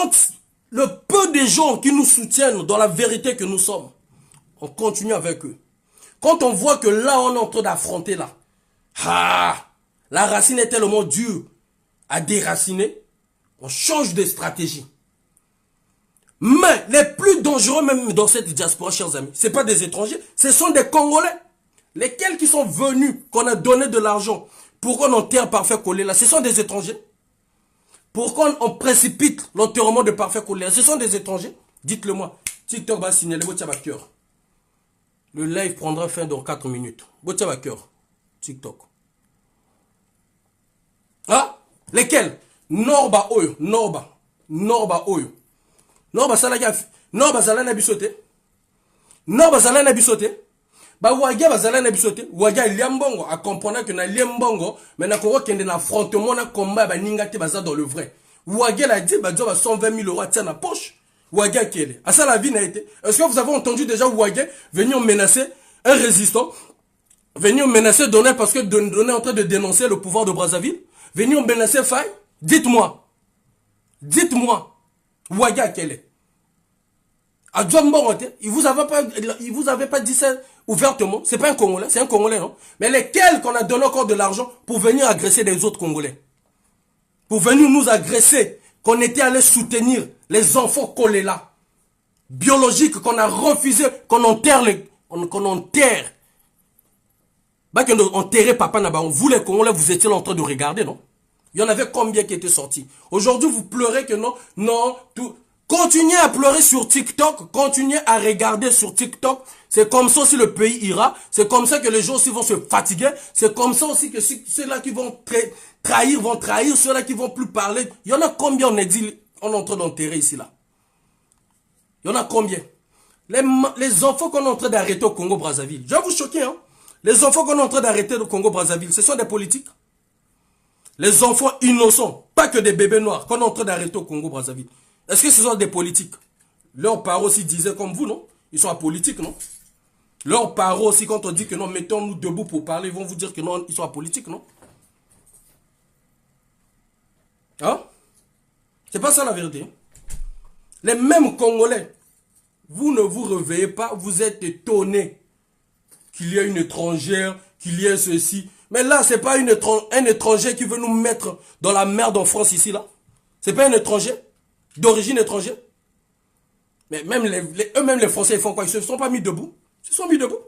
Quand le peu de gens qui nous soutiennent dans la vérité que nous sommes, on continue avec eux. Quand on voit que là, on est en train d'affronter là, la racine est tellement dure à déraciner, on change de stratégie. Mais les plus dangereux même dans cette diaspora, chers amis, ce n'est pas des étrangers, ce sont des Congolais. Lesquels qui sont venus, qu'on a donné de l'argent pour qu'on enterre Parfait Collé là, ce sont des étrangers. Pourquoi on précipite l'enterrement de Parfait Collé là, ce sont des étrangers. Dites-le moi. TikTok va signaler votre cœur. Le live prendra fin dans 4 minutes. Votre cœur. TikTok. Ah? Lesquels? Norba Oyo. Norba Oyo. Norba Zalana Bisote. Norba Zalana Bisote. Ba wagia bazala na bisote wagia liambongo a comprendre que na liambongo mais na koko kende na affrontement na combat ba ninga te baza dans le vrai wagia la dit ba 120 000 euros tient na poche wagia kele à ça la vie n'a été. Est-ce que vous avez entendu déjà wagia venir menacer un résistant, venir menacer Donner parce que Donner est en train de dénoncer le pouvoir de Brazzaville, venir menacer Faye? Dites-moi wagia kele à il vous avait pas dit ça ouvertement. C'est pas un Congolais, c'est un Congolais, non? Mais lesquels qu'on a donné encore de l'argent pour venir agresser des autres Congolais? Pour venir nous agresser, qu'on était allé soutenir les enfants collés là, biologiques, qu'on a refusé, qu'on enterre Bah qu'on enterrait papa Naba. Vous les Congolais, vous étiez en train de regarder, non? Il y en avait combien qui étaient sortis? Aujourd'hui, vous pleurez que non, tout. Continuez à pleurer sur TikTok, continuez à regarder sur TikTok. C'est comme ça aussi le pays ira. C'est comme ça que les gens aussi vont se fatiguer. C'est comme ça aussi que ceux-là qui vont trahir, ceux-là qui vont plus parler. Il y en a combien on est dit, on est en train d'enterrer ici là? Il y en a combien? Les enfants qu'on est en train d'arrêter au Congo-Brazzaville. Je vais vous choquer, hein? Les enfants qu'on est en train d'arrêter au Congo-Brazzaville, ce sont des politiques. Les enfants innocents, pas que des bébés noirs, qu'on est en train d'arrêter au Congo-Brazzaville. Est-ce que ce sont des politiques? Leurs parents aussi disaient comme vous, non? Ils sont apolitiques, non? Leurs parents aussi, quand on dit que non, mettons-nous debout pour parler, ils vont vous dire que non, ils sont apolitiques, non? Hein? C'est pas ça la vérité. Les mêmes Congolais, vous ne vous réveillez pas, vous êtes étonnés qu'il y ait une étrangère, qu'il y ait ceci. Mais là, c'est pas un étranger qui veut nous mettre dans la merde en France ici, là. C'est pas un étranger d'origine étrangère. Mais même eux-mêmes les Français, ils font quoi? Ils se sont pas mis debout. Ils se sont mis debout.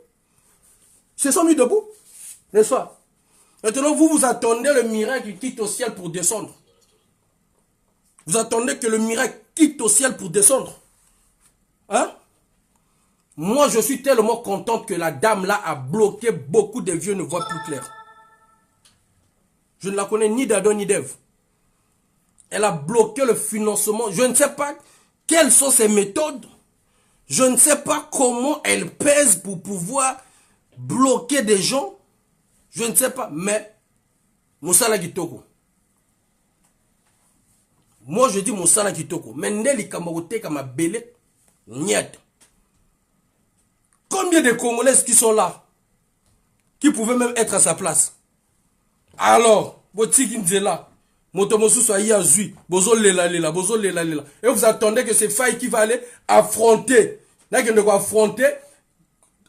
N'est-ce pas? Maintenant, vous attendez le miracle qui quitte au ciel pour descendre. Vous attendez que le miracle quitte au ciel pour descendre. Hein? Moi, je suis tellement contente que la dame là a bloqué beaucoup de vieux ne voient plus clair. Je ne la connais ni d'Adam ni d'Ève. Elle a bloqué le financement. Je ne sais pas quelles sont ses méthodes. Je ne sais pas comment elle pèse pour pouvoir bloquer des gens. Je ne sais pas. Mais, Moussala Kitoko. Moi, je dis Moussala Kitoko. Mais Nelly Kamagote Kamabele, niet. Combien de Congolaises qui sont là? Qui pouvaient même être à sa place? Alors, Botiki Nzela. Motomosu soit Yazui, bozo lela. Et vous attendez que c'est Faye qui va aller affronter. Là, qu'il ne va affronter.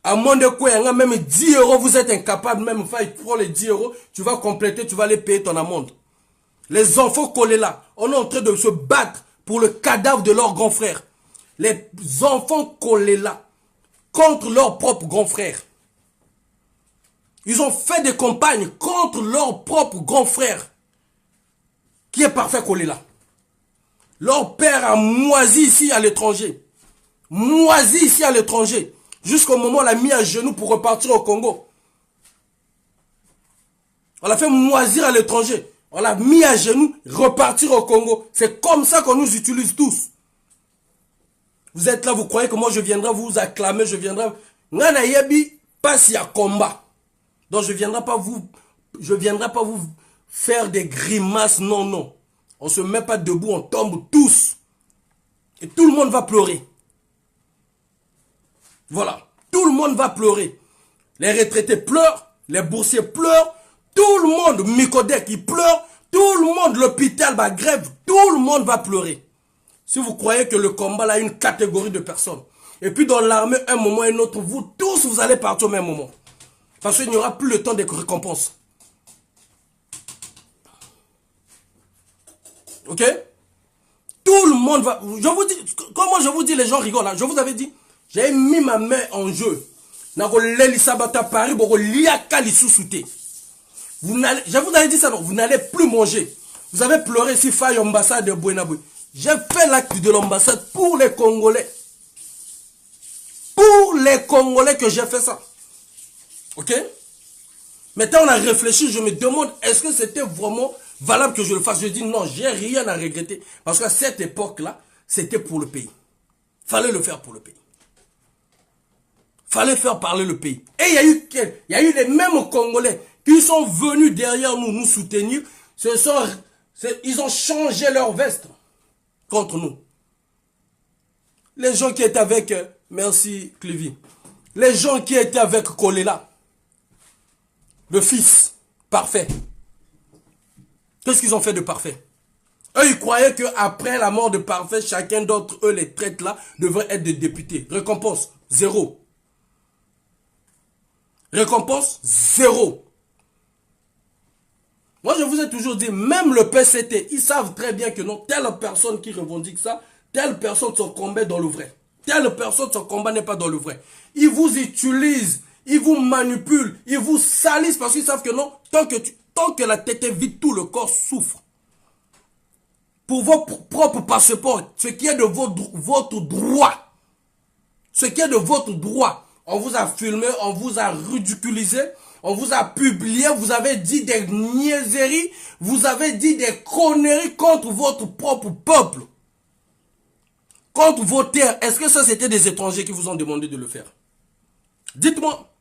À moins de quoi, il y a même 10 euros, vous êtes incapable, même Faye, prends les 10 euros, tu vas compléter, tu vas aller payer ton amende. Les enfants collés là, on est en train de se battre pour le cadavre de leur grand frère. Les enfants collés là, contre leur propre grand frère. Ils ont fait des campagnes contre leur propre grand frère. Qui est Parfait Collé là. Leur père a moisi ici à l'étranger. Moisi ici à l'étranger. Jusqu'au moment où on l'a mis à genoux pour repartir au Congo. On l'a fait moisir à l'étranger. On l'a mis à genoux, repartir au Congo. C'est comme ça qu'on nous utilise tous. Vous êtes là, vous croyez que moi je viendrai vous acclamer, je viendrai... Ngana yebi, pas si à combat. Donc je ne viendrai pas vous faire des grimaces, non. On ne se met pas debout, on tombe tous. Et tout le monde va pleurer. Voilà, tout le monde va pleurer. Les retraités pleurent, les boursiers pleurent, tout le monde, Mikodek, il pleure, tout le monde, l'hôpital va grève, tout le monde va pleurer. Si vous croyez que le combat là a une catégorie de personnes, et puis dans l'armée, un moment et un autre, vous tous, vous allez partir au même moment. Parce qu'il n'y aura plus le temps des récompenses. Ok? Tout le monde va... Je vous dis, comment je vous dis, les gens rigolent. Hein? Je vous avais dit, j'ai mis ma main en jeu. Je vous avais dit ça, non? Vous n'allez plus manger. Vous avez pleuré si faille l'ambassade de Buenaboué. J'ai fait l'acte de l'ambassade pour les Congolais. Pour les Congolais que j'ai fait ça. Ok? Maintenant, on a réfléchi, je me demande, est-ce que c'était vraiment valable que je le fasse? Je dis non, j'ai rien à regretter. Parce qu'à cette époque-là, c'était pour le pays. Fallait le faire pour le pays. Fallait faire parler le pays. Et il y a eu les mêmes Congolais qui sont venus derrière nous, nous soutenir. Ils ont changé leur veste contre nous. Les gens qui étaient avec, merci Clévy, les gens qui étaient avec Kolela, le fils parfait. Qu'est-ce qu'ils ont fait de parfait? Eux, ils croyaient qu'après la mort de parfait, chacun d'entre eux, les traites là, devraient être des députés. Récompense, zéro. Récompense, zéro. Moi, je vous ai toujours dit, même le PCT, ils savent très bien que non, telle personne qui revendique ça, telle personne, son combat est dans le vrai. Telle personne, son combat n'est pas dans le vrai. Ils vous utilisent, ils vous manipulent, ils vous salissent parce qu'ils savent que non, tant que la tête est vide, tout le corps souffre. Pour vos propres passeports, ce qui est de votre droit, ce qui est de votre droit, on vous a filmé, on vous a ridiculisé, on vous a publié, vous avez dit des niaiseries, vous avez dit des conneries contre votre propre peuple. Contre vos terres. Est-ce que ça c'était des étrangers qui vous ont demandé de le faire? Dites-moi.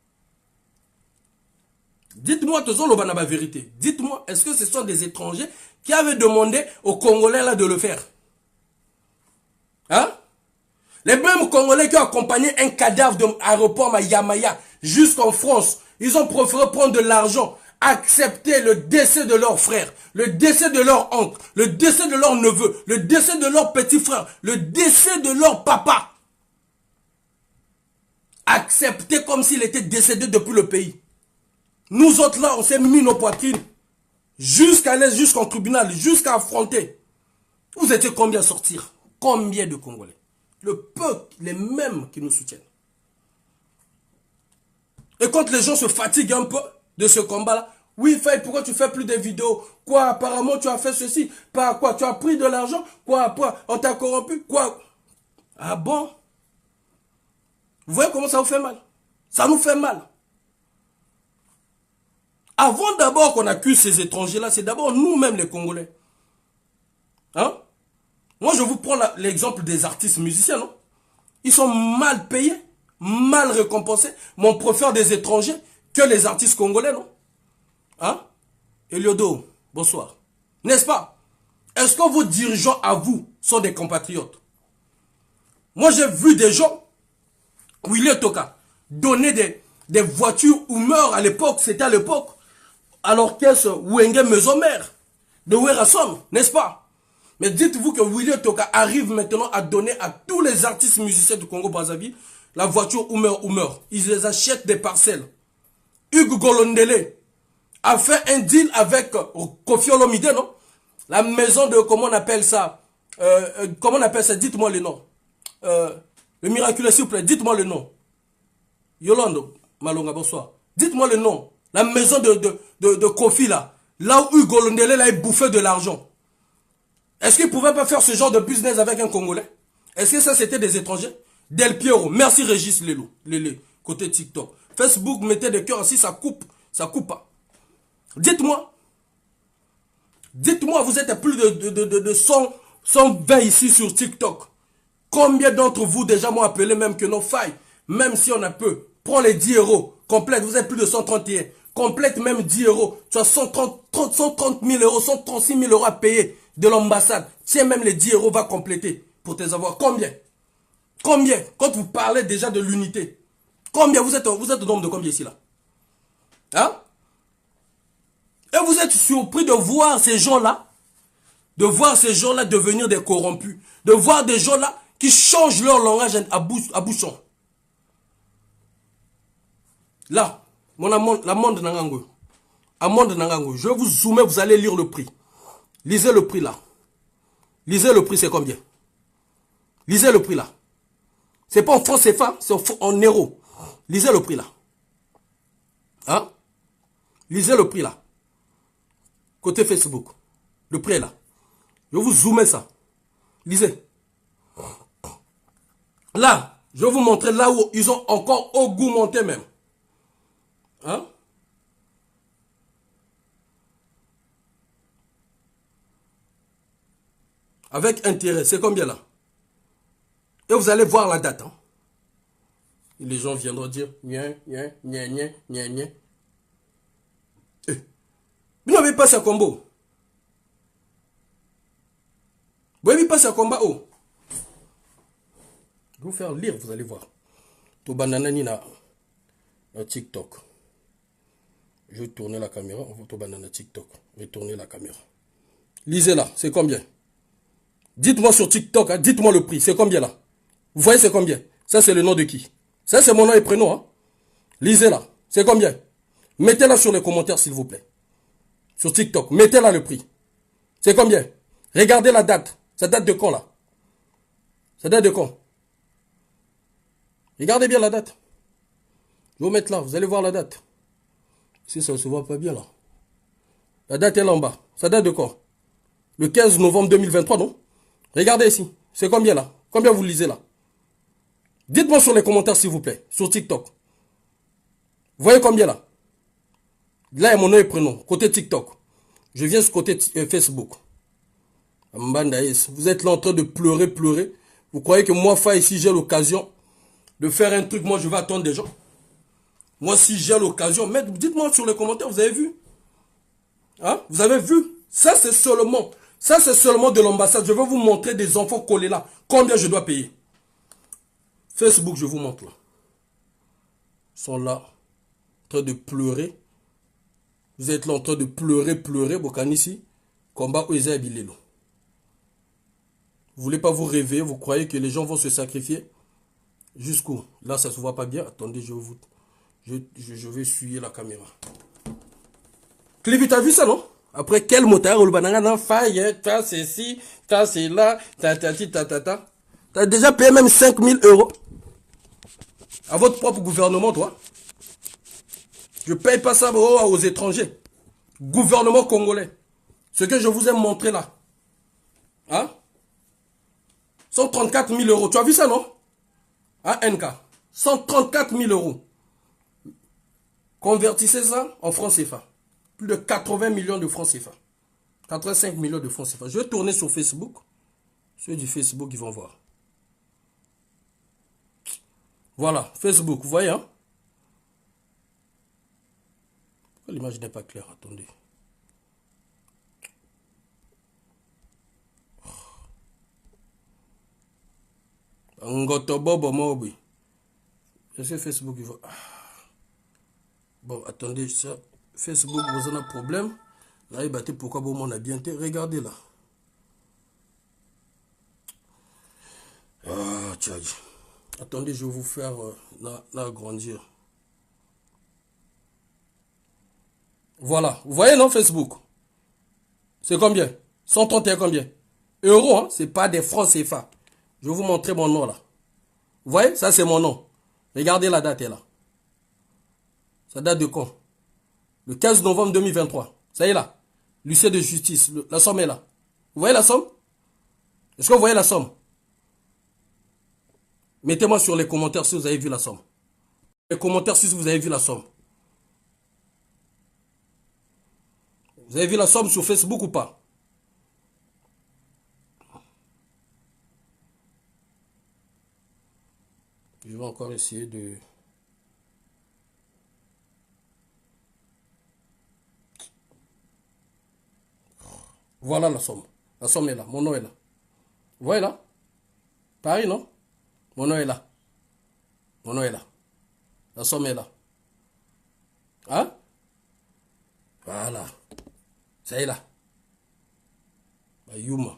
Dites-moi, toujours le banaba vérité. Dites-moi, est-ce que ce sont des étrangers qui avaient demandé aux Congolais là de le faire? Hein? Les mêmes Congolais qui ont accompagné un cadavre de l'aéroport Yamaya jusqu'en France, ils ont préféré prendre de l'argent, accepter le décès de leur frère, le décès de leur oncle, le décès de leur neveu, le décès de leur petit frère, le décès de leur papa. Accepter comme s'il était décédé depuis le pays. Nous autres là, on s'est mis nos poitrines jusqu'à l'aise, jusqu'en tribunal, jusqu'à affronter. Vous étiez combien à sortir? Combien de Congolais? Le peuple, les mêmes qui nous soutiennent. Et quand les gens se fatiguent un peu de ce combat-là, oui, Faye, pourquoi tu fais plus de vidéos? Quoi, apparemment tu as fait ceci. Pas quoi, tu as pris de l'argent? Quoi, on t'a corrompu? Quoi? Ah bon? Vous voyez comment ça vous fait mal? Ça nous fait mal. Avant d'abord qu'on accuse ces étrangers-là, c'est d'abord nous-mêmes les Congolais. Hein? Moi, je vous prends l'exemple des artistes musiciens, non? Ils sont mal payés, mal récompensés, mais on préfère des étrangers que les artistes congolais, non? Hein? Eliodo, bonsoir. N'est-ce pas? Est-ce que vos dirigeants à vous sont des compatriotes? Moi, j'ai vu des gens, Willy Toka, donner des voitures ou meurent à l'époque, c'était à l'époque, à l'orchestre Wenge Mesomer de Werason, n'est-ce pas? Mais dites-vous que Willy Toka arrive maintenant à donner à tous les artistes musiciens du Congo-Brazzaville la voiture ou meurt. Ils les achètent des parcelles. Hugues Golondele a fait un deal avec Kofi Olomide, non? La maison de, comment on appelle ça? Comment on appelle ça? Dites-moi le nom. Le miraculeux, s'il vous plaît, dites-moi le nom. Yolande Malonga, bonsoir. Dites-moi le nom. La maison de Kofi là. Là où Hugues Golondele a bouffé de l'argent. Est-ce qu'il ne pouvait pas faire ce genre de business avec un Congolais? Est-ce que ça c'était des étrangers? Del Piero, merci Régis Lélé, côté TikTok. Facebook, mettez des cœurs ainsi, ça coupe pas. Dites-moi, vous êtes à plus de 120 ici sur TikTok. Combien d'entre vous déjà m'ont appelé même que nos failles, même si on a peu, prends les 10 euros, complète, vous êtes plus de 131, complète même 10 euros, tu as 130 000 euros, 136 000 euros à payer de l'ambassade. Tiens, même les 10 euros va compléter pour tes avoirs. Combien? Combien? Quand vous parlez déjà de l'unité. Combien? Vous êtes au nombre de combien ici là? Hein? Et vous êtes surpris de voir ces gens-là De voir ces gens-là devenir des corrompus. De voir des gens-là qui changent leur langage à bouchon. Là, la monde Nangango. Amande Nangango. Je vais vous zoomer, vous allez lire le prix. Lisez le prix là. Lisez le prix, c'est combien? Lisez le prix là. C'est pas en francs CFA, c'est en euros. Lisez le prix là. Hein? Lisez le prix là. Côté Facebook. Le prix est là. Je vais vous zoomer ça. Lisez. Là, je vais vous montrer là où ils ont encore augmenté même. Hein? Avec intérêt, c'est combien là? Et vous allez voir la date. Hein? Et les gens viendront dire Nien. Vous n'avez pas ce combo. Vous n'avez pas ce combat. Oh. Je vais vous faire lire, vous allez voir. To bananani na TikTok. Je vais tourner la caméra. On va to banana TikTok. Je vais tourner la caméra. Lisez là, c'est combien? Dites-moi sur TikTok, hein, dites-moi le prix. C'est combien là? Vous voyez c'est combien? Ça c'est le nom de qui? Ça c'est mon nom et prénom. Hein? Lisez là, c'est combien? Mettez-la sur les commentaires s'il vous plaît. Sur TikTok, mettez là le prix. C'est combien? Regardez la date. Ça date de quand là? Ça date de quand? Regardez bien la date. Je vais vous mettre là, vous allez voir la date. Si ça ne se voit pas bien là. La date est là en bas. Ça date de quand? Le 15 novembre 2023, non? Regardez ici. C'est combien là? Combien vous lisez là? Dites-moi sur les commentaires s'il vous plaît. Sur TikTok. Vous voyez combien là? Là, il y a mon nom et prénom. Côté TikTok. Je viens sur côté Facebook. Vous êtes là en train de pleurer. Vous croyez que moi, ici, j'ai l'occasion de faire un truc. Moi, je vais attendre des gens. Moi, si j'ai l'occasion, dites-moi sur les commentaires, vous avez vu? Hein? Vous avez vu? Ça, c'est seulement de l'ambassade. Je vais vous montrer des enfants collés là. Combien je dois payer? Facebook, je vous montre là. Ils sont là, en train de pleurer. Vous êtes là en train de pleurer. Bokanisi, combat Oeza Bilelo. Vous voulez pas vous réveiller, vous croyez que les gens vont se sacrifier? Jusqu'où? Là, ça se voit pas bien. Attendez, je vais essuyer la caméra. Clivi, t'as vu ça, non? Après, quel motard, ou le banana, non, faille, ça c'est ci, ça c'est là, ta. T'as déjà payé même 5000 € à votre propre gouvernement, toi. Je paye pas ça aux étrangers. Gouvernement congolais. Ce que je vous ai montré là. Hein? 134 000 €. Tu as vu ça, non? Hein, NK? 134 000 €. Convertissez ça en francs CFA. Plus de 80 millions de francs CFA. 85 millions de francs CFA. Je vais tourner sur Facebook. Ceux du Facebook, ils vont voir. Voilà, Facebook, vous voyez, hein? L'image n'est pas claire, attendez. Est-ce que Facebook, il va... Bon, attendez, ça... Facebook, vous avez un problème. Là, il battait pourquoi bon, on a bien été. Regardez là. Ah, tiens. Attendez, je vais vous faire agrandir. Voilà. Vous voyez, non, Facebook? C'est combien? 131 combien? Euros, hein? C'est pas des francs CFA. Je vais vous montrer mon nom là. Vous voyez? Ça, c'est mon nom. Regardez la date est là. Ça date de quand? Le 15 novembre 2023. Ça y est là. L'huissier de justice. La somme est là. Vous voyez la somme? Est-ce que vous voyez la somme? Mettez-moi sur les commentaires si vous avez vu la somme. Les commentaires si vous avez vu la somme. Vous avez vu la somme sur Facebook ou pas? Je vais encore essayer de... Voilà la somme. La somme est là. Mon nom est là. Vous voyez là? Pareil, non? Mon nom est là. Mon nom est là. La somme est là. Hein? Voilà. Ça y est là. Ayuma.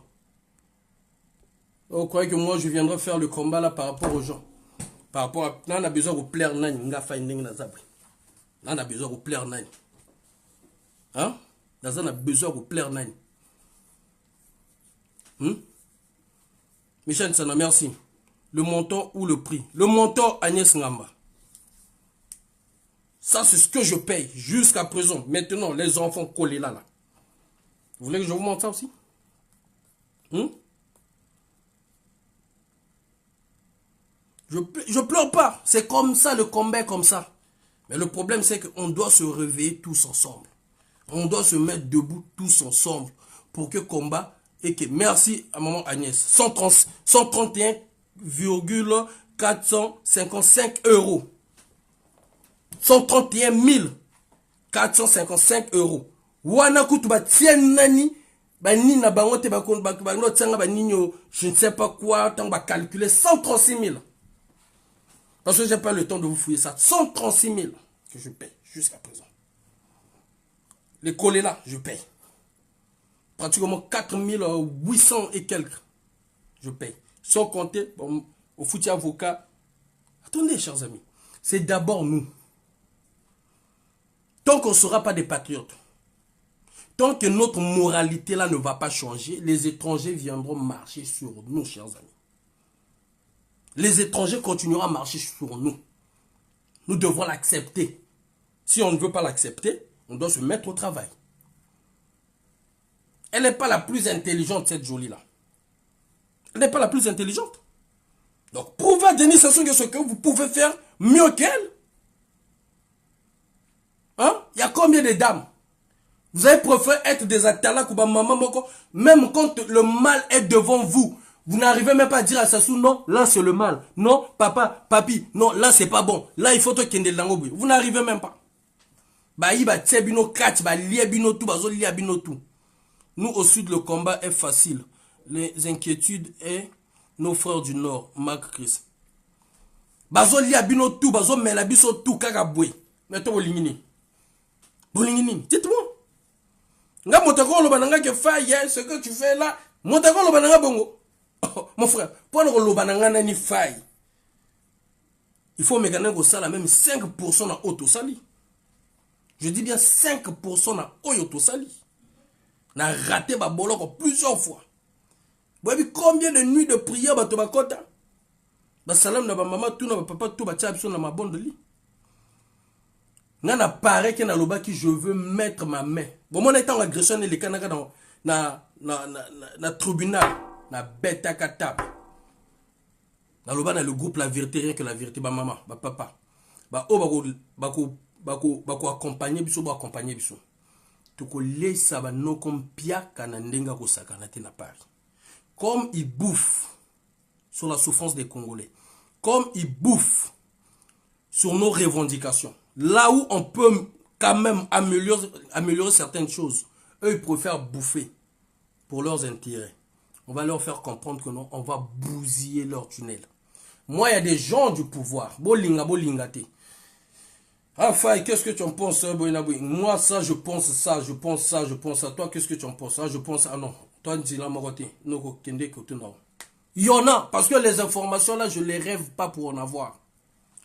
Vous croyez que moi je viendrai faire le combat là par rapport aux gens? Par rapport à... Là on a besoin de plaire nani. Là on a besoin de plaire nani. Hein? Là on a besoin de plaire nani. Michel Sana, merci. Le montant ou le prix? Le montant Agnès Ngamba. Ça, c'est ce que je paye jusqu'à présent. Maintenant, les enfants collés là. Vous voulez que je vous montre ça aussi? Je pleure pas. C'est comme ça, le combat est comme ça. Mais le problème, c'est qu'on doit se réveiller tous ensemble. On doit se mettre debout tous ensemble pour que combat et que... Merci à maman Agnès. 131,455 €. 131 455 €. Wana kutu ba tien nani ba ni na bango te ba kon ba no tsanga ba nino je ne sais pas quoi tant ba calculer 136 000. Parce que j'ai pas le temps de vous fouiller ça. 136 000 que je paye jusqu'à présent. Les collés là, je paye. Pratiquement 4800 et quelques. Je paye. Sans compter bon, au foutier avocat. Attendez, chers amis. C'est d'abord nous. Tant qu'on ne sera pas des patriotes, tant que notre moralité là ne va pas changer, les étrangers viendront marcher sur nous, chers amis. Les étrangers continueront à marcher sur nous. Nous devons l'accepter. Si on ne veut pas l'accepter, on doit se mettre au travail. Elle n'est pas la plus intelligente, cette jolie-là. Elle n'est pas la plus intelligente. Donc, prouvez à Denis Sassou ce que vous pouvez faire mieux qu'elle. Hein? Il y a combien de dames? Vous avez préféré être des atala maman moko, même quand le mal est devant vous. Vous n'arrivez même pas à dire à Sassou, non, là c'est le mal. Non, papa, papi, non, là c'est pas bon. Là il faut te kende langobi. Vous n'arrivez même pas. Nous au sud le combat est facile. Les inquiétudes et nos frères du nord, Marc Chris. Bazo liabino tout, bazo melabiso tout kakabwe. Mettons bolingini. Bolingini, dites-moi. Nga motako lo bananga ke faille, ce que tu fais là, motako lo bananga bongo. Oh, mon frère, pour le bananga nani faille. Il faut me gagner ça la même 5% dans auto-sali. Je dis bien 5% dans auto-sali. Na raté ba boloko plusieurs fois. Vous avez combien de nuits de prière ba to ba kota? Ba salam na ba maman tout na ba papa tout ba tia biso na ma bonne de lit. Nana paraît que na loba qui je veux mettre ma main. Bon mon étant agression les kanaka dans na tribunal na beta katap. Na loba na le groupe la vérité rien que la vérité ba maman ba papa. Ba o bako accompagner biso ba accompagner biso. Toko lesa ba no comme pia kana ndenga ko sakana te na Paris. Comme ils bouffent sur la souffrance des Congolais. Comme ils bouffent sur nos revendications. Là où on peut quand même améliorer certaines choses, eux ils préfèrent bouffer pour leurs intérêts. On va leur faire comprendre que non, on va bousiller leur tunnel. Moi, il y a des gens du pouvoir. Bolinga, bolingate. Ah, Faye, qu'est-ce que tu en penses? Moi, ça, je pense ça, je pense ça, je pense ça. Toi, qu'est-ce que tu en penses? Ah, je pense, ah non. Toi, dis la moroté. Il y en a, parce que les informations là, je les rêve pas pour en avoir.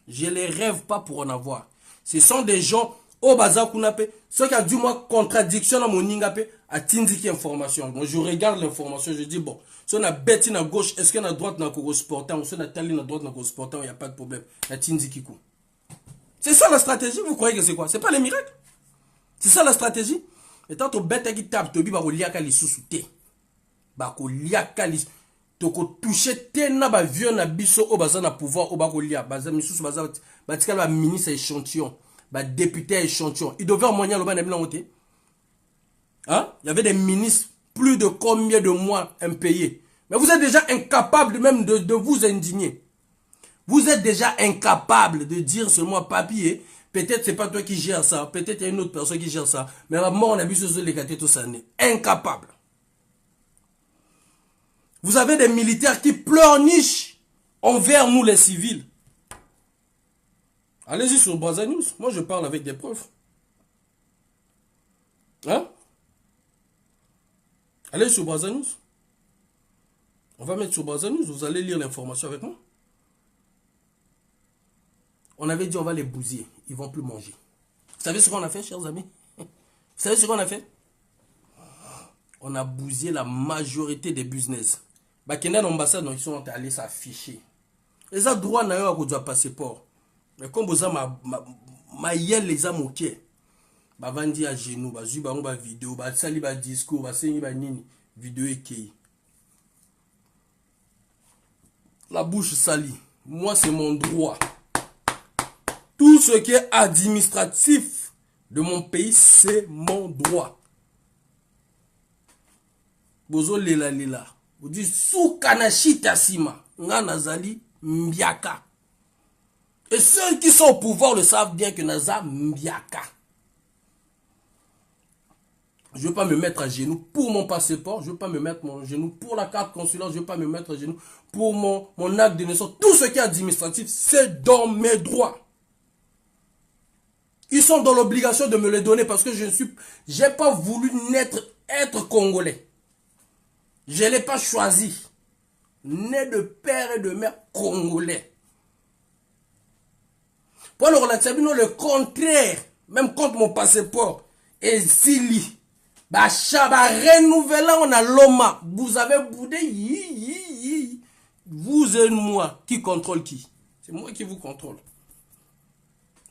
Je les rêve pas pour en avoir. Ce sont des gens au bazar kunape, ceux qui ont du moins contradiction à mon ningape, à tindiki information. Moi je regarde l'information, je dis bon, si on a bêti à gauche, est-ce qu'on a droite dans le sportant, ou si on a tali à droite dans le sportant, il n'y a pas de problème. La tindiki kou. C'est ça la stratégie, vous croyez que c'est quoi? C'est pas les miracles. C'est ça la stratégie. Et tant que bête qui tape, tu vas liaka li sous-souté. Bako liaka li toko toucher tena ba vieux na biso au bazar na pouvoir au bako lia bazar misusu bazar batika ba ministre échantillon ba député échantillon il devait moyen le ban de hein, il y avait des ministres plus de combien de mois impayés, mais vous êtes déjà incapable même de vous indigner. Vous êtes déjà incapable de dire seulement papier, peut-être c'est pas toi qui gère ça, peut-être il y a une autre personne qui gère ça, mais à mort on a vu ce les gâtés tout ça, incapable. Vous avez des militaires qui pleurnichent envers nous les civils. Allez-y sur Brazza News. Moi je parle avec des preuves. Hein? Allez sur Brazza News. On va mettre sur Baza News, vous allez lire l'information avec moi. On avait dit on va les bousiller, ils vont plus manger. Vous savez ce qu'on a fait, chers amis? Vous savez ce qu'on a fait? On a bousillé la majorité des business. Bakenda l'ambassade, ils sont allés s'afficher. Les a droit n'a eu à passeport. Mais comme vous avez ma yel les a moqué. Ba vandi à genoux, ba zu ba on ba vidéo, ba sali ba discours, ba sengi ba nini, vidéo ekei. La bouche salie. Moi c'est mon droit. Tout ce qui est administratif de mon pays, c'est mon droit. Bozo lela lela. Vous dites sous kanashita sima, nga nazali mbiaka. Et ceux qui sont au pouvoir le savent bien que naza mbiaka. Je ne veux pas me mettre à genoux pour mon passeport. Je ne veux pas me mettre mon genou pour la carte consulaire. Je ne veux pas me mettre à genoux pour mon acte de naissance. Tout ce qui est administratif, c'est dans mes droits. Ils sont dans l'obligation de me le donner parce que j'ai pas voulu être congolais. Je ne l'ai pas choisi. Né de père et de mère congolais. Pour le contraire, même contre mon passeport, et Zili. Bah, renouvelant on a l'OMA. Vous avez boudé. Vous et moi, qui contrôle qui? C'est moi qui vous contrôle.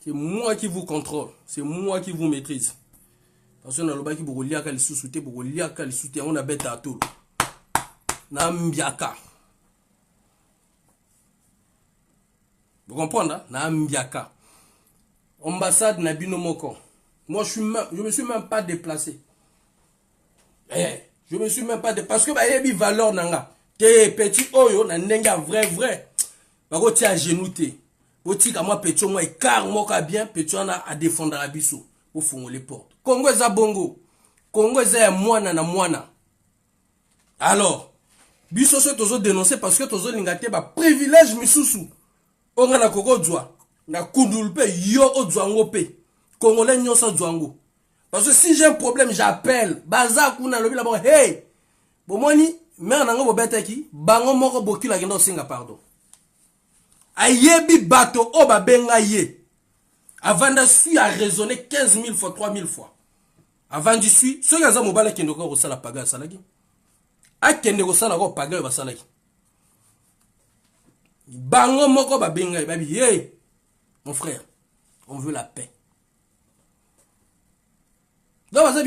C'est moi qui vous contrôle. C'est moi qui vous maîtrise. Parce que on a qui beaucoup liaka les sous-soutés, beaucoup liaka les sous on a bête à tout. Nambiaka. Vous comprenez? Nambiaka. Ambassade Nabino Moko. Moi, je me suis même pas déplacé. Je me suis même pas déplacé. Parce que, il y a valeur, nanga. T'es petit, oyo, nanenga, vrai. Bako, t'es à genoux, t'es. Oti, ka moi, petit, moi, car, moi, bien, petit, on a à défendre la biso. Au fond, les portes. Congo, za bongo. Congo, za moana na moana. Alors, biso, c'est toujours dénoncé parce que toujours l'ingate, bah, privilège, misusu. On a la koko, doa. Na kundulpe, yo, o, doango, pe. Congolais nyonsa dwango. Parce que si j'ai un problème, j'appelle. Baza kuna lobi là-bas. Hey! Bomoni, mère nango bobete ki, bango moko boki la genda singa pardon. Ayebi bato o ba benga ye. Avant de suis à raisonner 15 000 fois, 3 000 fois. Avant de suis, ceux qui ont mobile qui n'ont pas la paga salagi. A qui n'ont pas la paga va salagi. Bango moko ba benga babi. Hey! Mon frère, on veut la paix. Donc, parce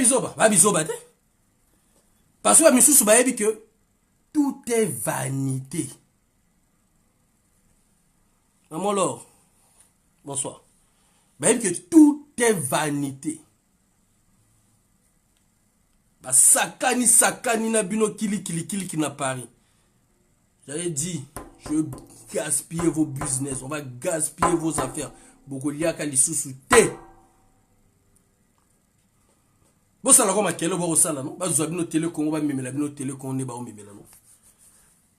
que Missou a dit que tout est vanité. Maman Laure, bonsoir. Il dit que tout est vanité. Sakani na bino kili qui n'a Paris. J'avais dit, je vais gaspiller vos business, on va gaspiller vos affaires. Bogolia kali sous té. Bon, ça la comme à quel moment ça là non? Bah, vous avez nos télécom, nos télécom, ne ba o mimela non.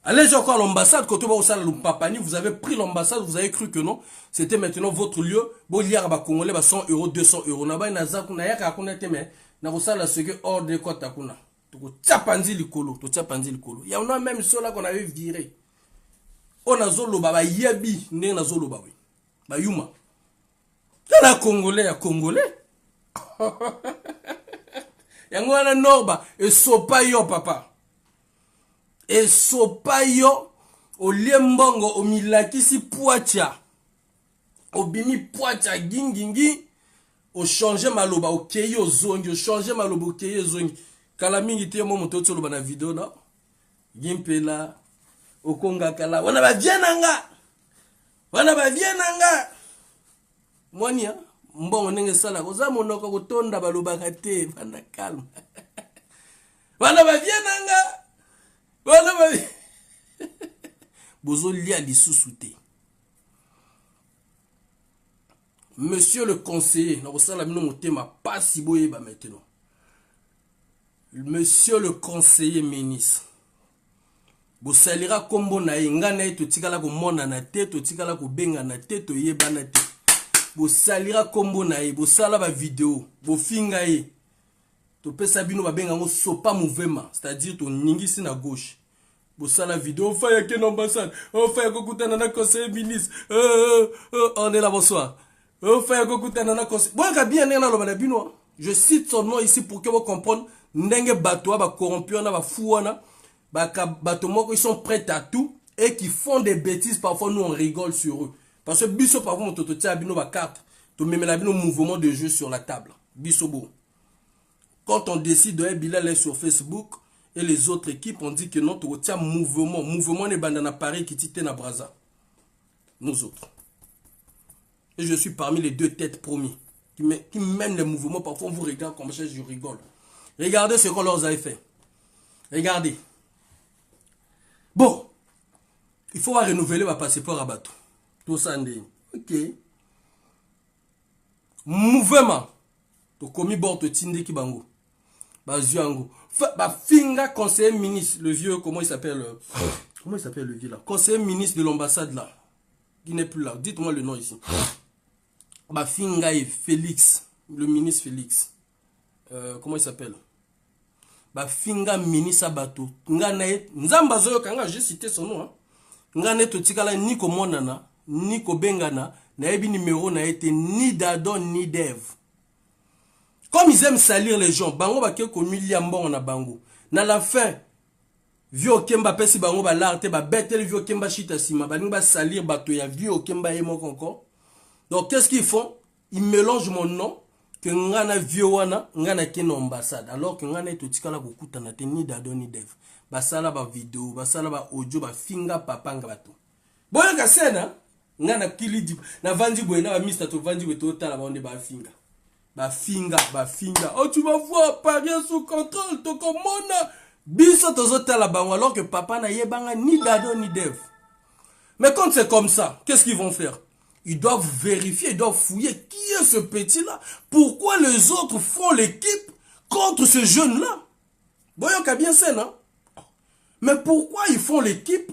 Allez encore à l'ambassade, côté ba o sala l'umpapani, vous avez pris l'ambassade, vous avez cru que non, c'était maintenant votre lieu. Bon, il y a ba congolais ba 100 €, 200 €. Na ba na za kuna ya ka kuna teme, na ko sala ce que hors de quoi ta kuna. To ko tsapanzi likolo, to tsapanzi likolo. Il y en a même ceux là qu'on avait viré. On a zolo ba yebi, ne na zolo ba oui. Ba yuma. La congolais ya congolais. Yangwana norba et sopa yo papa. Et sopa yo o liembongo o milakisi poacha. O bimi poacha gingingi o changer maloba o keyo zongi o changer maloba o keyo zongi. Kala mingi te mo moto tsolo bana video na. Gimpela o konga kala wana ba vienanga. Wana ba vienanga. Mwani ya mbongo nenge sala koza monoko kotonda balobaka te bana calme. Wana ba vienanga. Wana ba bozo lia lisusu te. Monsieur le conseiller, na kosala bino motema pas si boye ba maintenant. Monsieur le conseiller ministre. Bo salira kombo na yenga na to tikala ko mona na te to tikala ko benga na te to yebana te. Bo salira kombo na ye, bo sala ba vidéo, bo finga ye. To pesa bino ba benga ngo sopa mouvement, c'est-à-dire to ningisi na gauche. ça la vidéo, on fait une ambassade, on fait un conseiller ministre, on est là, bonsoir. On fait un conseiller. Bon, bien, je cite son nom ici pour que vous compreniez, n'engue bateau, ba corrompu, ba fou, bateau, ils sont prêts à tout et qui font des bêtises, parfois nous on rigole sur eux. Parce que biso parfois on te tient à carte, tu mets la mouvement de jeu sur la table. Bisobo. Quand on décide de Bilal sur Facebook et les autres équipes, on dit que non, tu retiens mouvement. Mouvement n'est pas dans Paris qui tient à Braza. Nous autres. Et je suis parmi les deux têtes promis qui mènent les mouvements. Parfois on vous regarde comme ça, je rigole. Regardez ce qu'on leur a fait. Regardez. Bon. Il faut renouveler ma passeport à bateau. Tout ça, ok. Mouvement. Tu commis bord de Tinde Kibango. Bazuango. Finga conseiller ministre, le vieux, comment il s'appelle le vieux là? Conseiller ministre de l'ambassade là. Qui n'est plus là. Dites-moi le nom ici. Finga et Félix. Le ministre Félix. Comment il s'appelle? Finga ministre Abato. Nganae. Nzambazoyo Kanga, j'ai cité son nom. Ngane Totikala ni Komonana, ni Kobengana, naebi numéro n'a été ni Dadon ni Dev. Comme ils aiment salir les gens, bango ba ke ko miliambon na bango. Na la fin, vieux Kemba pesi bango ba larte ba betel vieux Kemba chita sima, ba ba salir bato ya vieux Kemba emo encore. Donc qu'est-ce qu'ils font? Ils mélangent mon nom que ngana vieux wana, ngana ken ambassade, alors que ngana totikala kokuta na te ni Dadon ni Dev. Basala ba vidéo, basala ba audio, ba finga papanga bato. Boyo ka sena, ngana kili na vandi boyena ba mista to vandi we to tala ba onde ba finga. Ba finga. Oh, tu vas voir, Paris sous contrôle, to komona. Biso to tala bango alors que papa na yebanga ni Dado ni Dev. Mais quand c'est comme ça, qu'est-ce qu'ils vont faire? Ils doivent vérifier, ils doivent fouiller qui est ce petit-là. Pourquoi les autres font l'équipe contre ce jeune-là? Boyo ka bien sena. Mais pourquoi ils font l'équipe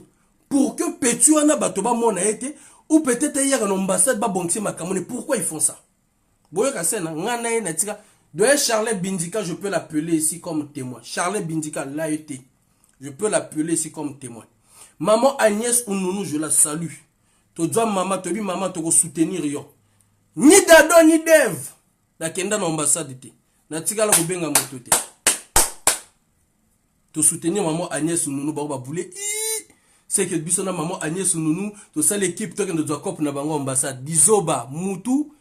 pour que Petuana Batoba Mona été ou peut-être hier en ambassade Babonxi Makamone? Pourquoi ils font ça? Boyoka Sena, Nganae Natika, de Charlotte Bindika, je peux l'appeler ici comme témoin. Charlotte Bindika l'a été. Je peux l'appeler ici comme témoin. Maman Agnès Ounonou, je la salue. Tu dois maman, tu dis maman, tu vas soutenir yo. Ni Dado ni Dev. La Kenda l'ambassade était. Natika la Rubenga Motote. Tu soutenir maman Agnès Ounonou, Baroba Boulé. C'est que bisona maman Agnès Ounonou, tu sais l'équipe, tu dois cop na bango ambassade. Dizoba, Moutou.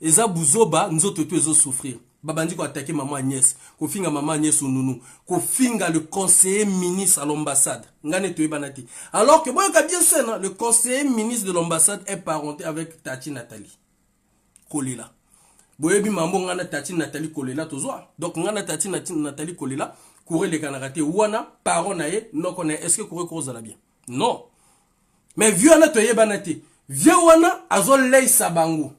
Eza buzoba nous autres tous souffrir. Babandi ko attaquer maman Agnès, ko finga maman Agnès Ounonou, ko finga le conseiller ministre à l'ambassade. Ngane to banati. Alors que boyo ka bien ça, le conseiller ministre de l'ambassade est parenté avec Tati Nathalie Kolela. Boyo bi mambo ngana Tati Nathalie Kolela tozwa. Donc ngana Tati Nathalie Kolela courir les canaraté wana parent nae non connaît est-ce que courir cause la bien. Non. Mais vieux na to banati. Vieux wana azol lei sabango.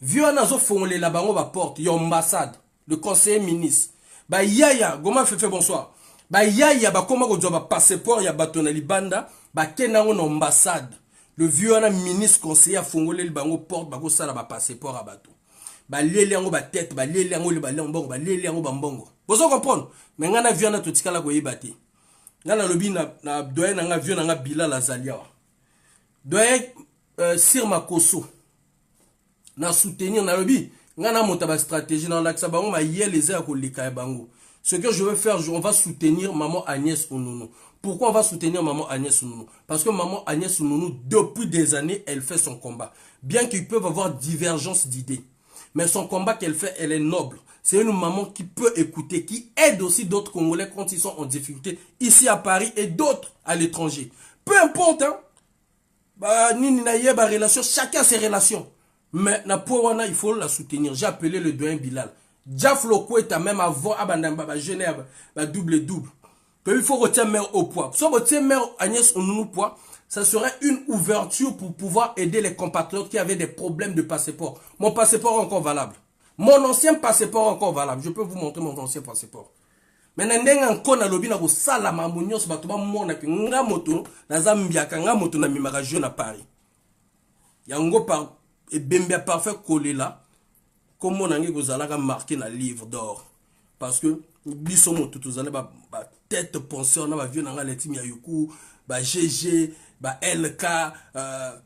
Vieux nazo fongole la bango ba porte yo ambassade le conseiller ministre ba yaya goma fefe bonsoir ba yaya ba koma ko ba passeport ya batona libanda ba kenango na ambassade le vieux na ministre conseiller fongole le bango porte ba ko sala ba passeport a bato ba lele yango ba tête ba lele yango le ba mbongo ba lele yango ba mbongo bozo comprendre mais ngana vieux na totikala ko yibati ngana lobi na doyen nga vieux nga Bilal Azalia doyen Sir Makoso na soutenir na lobi ngana motaba stratégie dans l'axe bango ma yé les airs ko lika bango. Ce que je veux faire, on va soutenir maman Agnès Ounonou. Pourquoi on va soutenir maman Agnès Ounonou? Parce que maman Agnès Ounonou depuis des années, elle fait son combat. Bien qu'ils peuvent avoir divergence d'idées, mais son combat qu'elle fait, elle est noble. C'est une maman qui peut écouter, qui aide aussi d'autres Congolais quand ils sont en difficulté ici à Paris et d'autres à l'étranger. Peu importe hein. Bah ni na yeba relation, chacun ses relations. Mais na Pouwana, il faut la soutenir. J'ai appelé le doyen Bilal. Diaflo Kweta, même avant Abandamba, Genève, double-double. Il faut retenir mère au poids. Si on retient mère Agnès Ounonou poids, ça serait une ouverture pour pouvoir aider les compatriotes qui avaient des problèmes de passeport. Mon passeport est encore valable. Mon ancien passeport est encore valable. Je peux vous montrer mon ancien passeport. Mais n'endenga nkona lobi na ko sala mamunios batuba mona ki nga moto na Zambia ka nga moto na mimaka jeune à Paris. Yango par et Bembia parfait collé là, comme on a marqué dans le livre d'or. Parce que, bisomo tutuzane ba tête pensée on a vieux nanga leti miayuku ba GG ba LK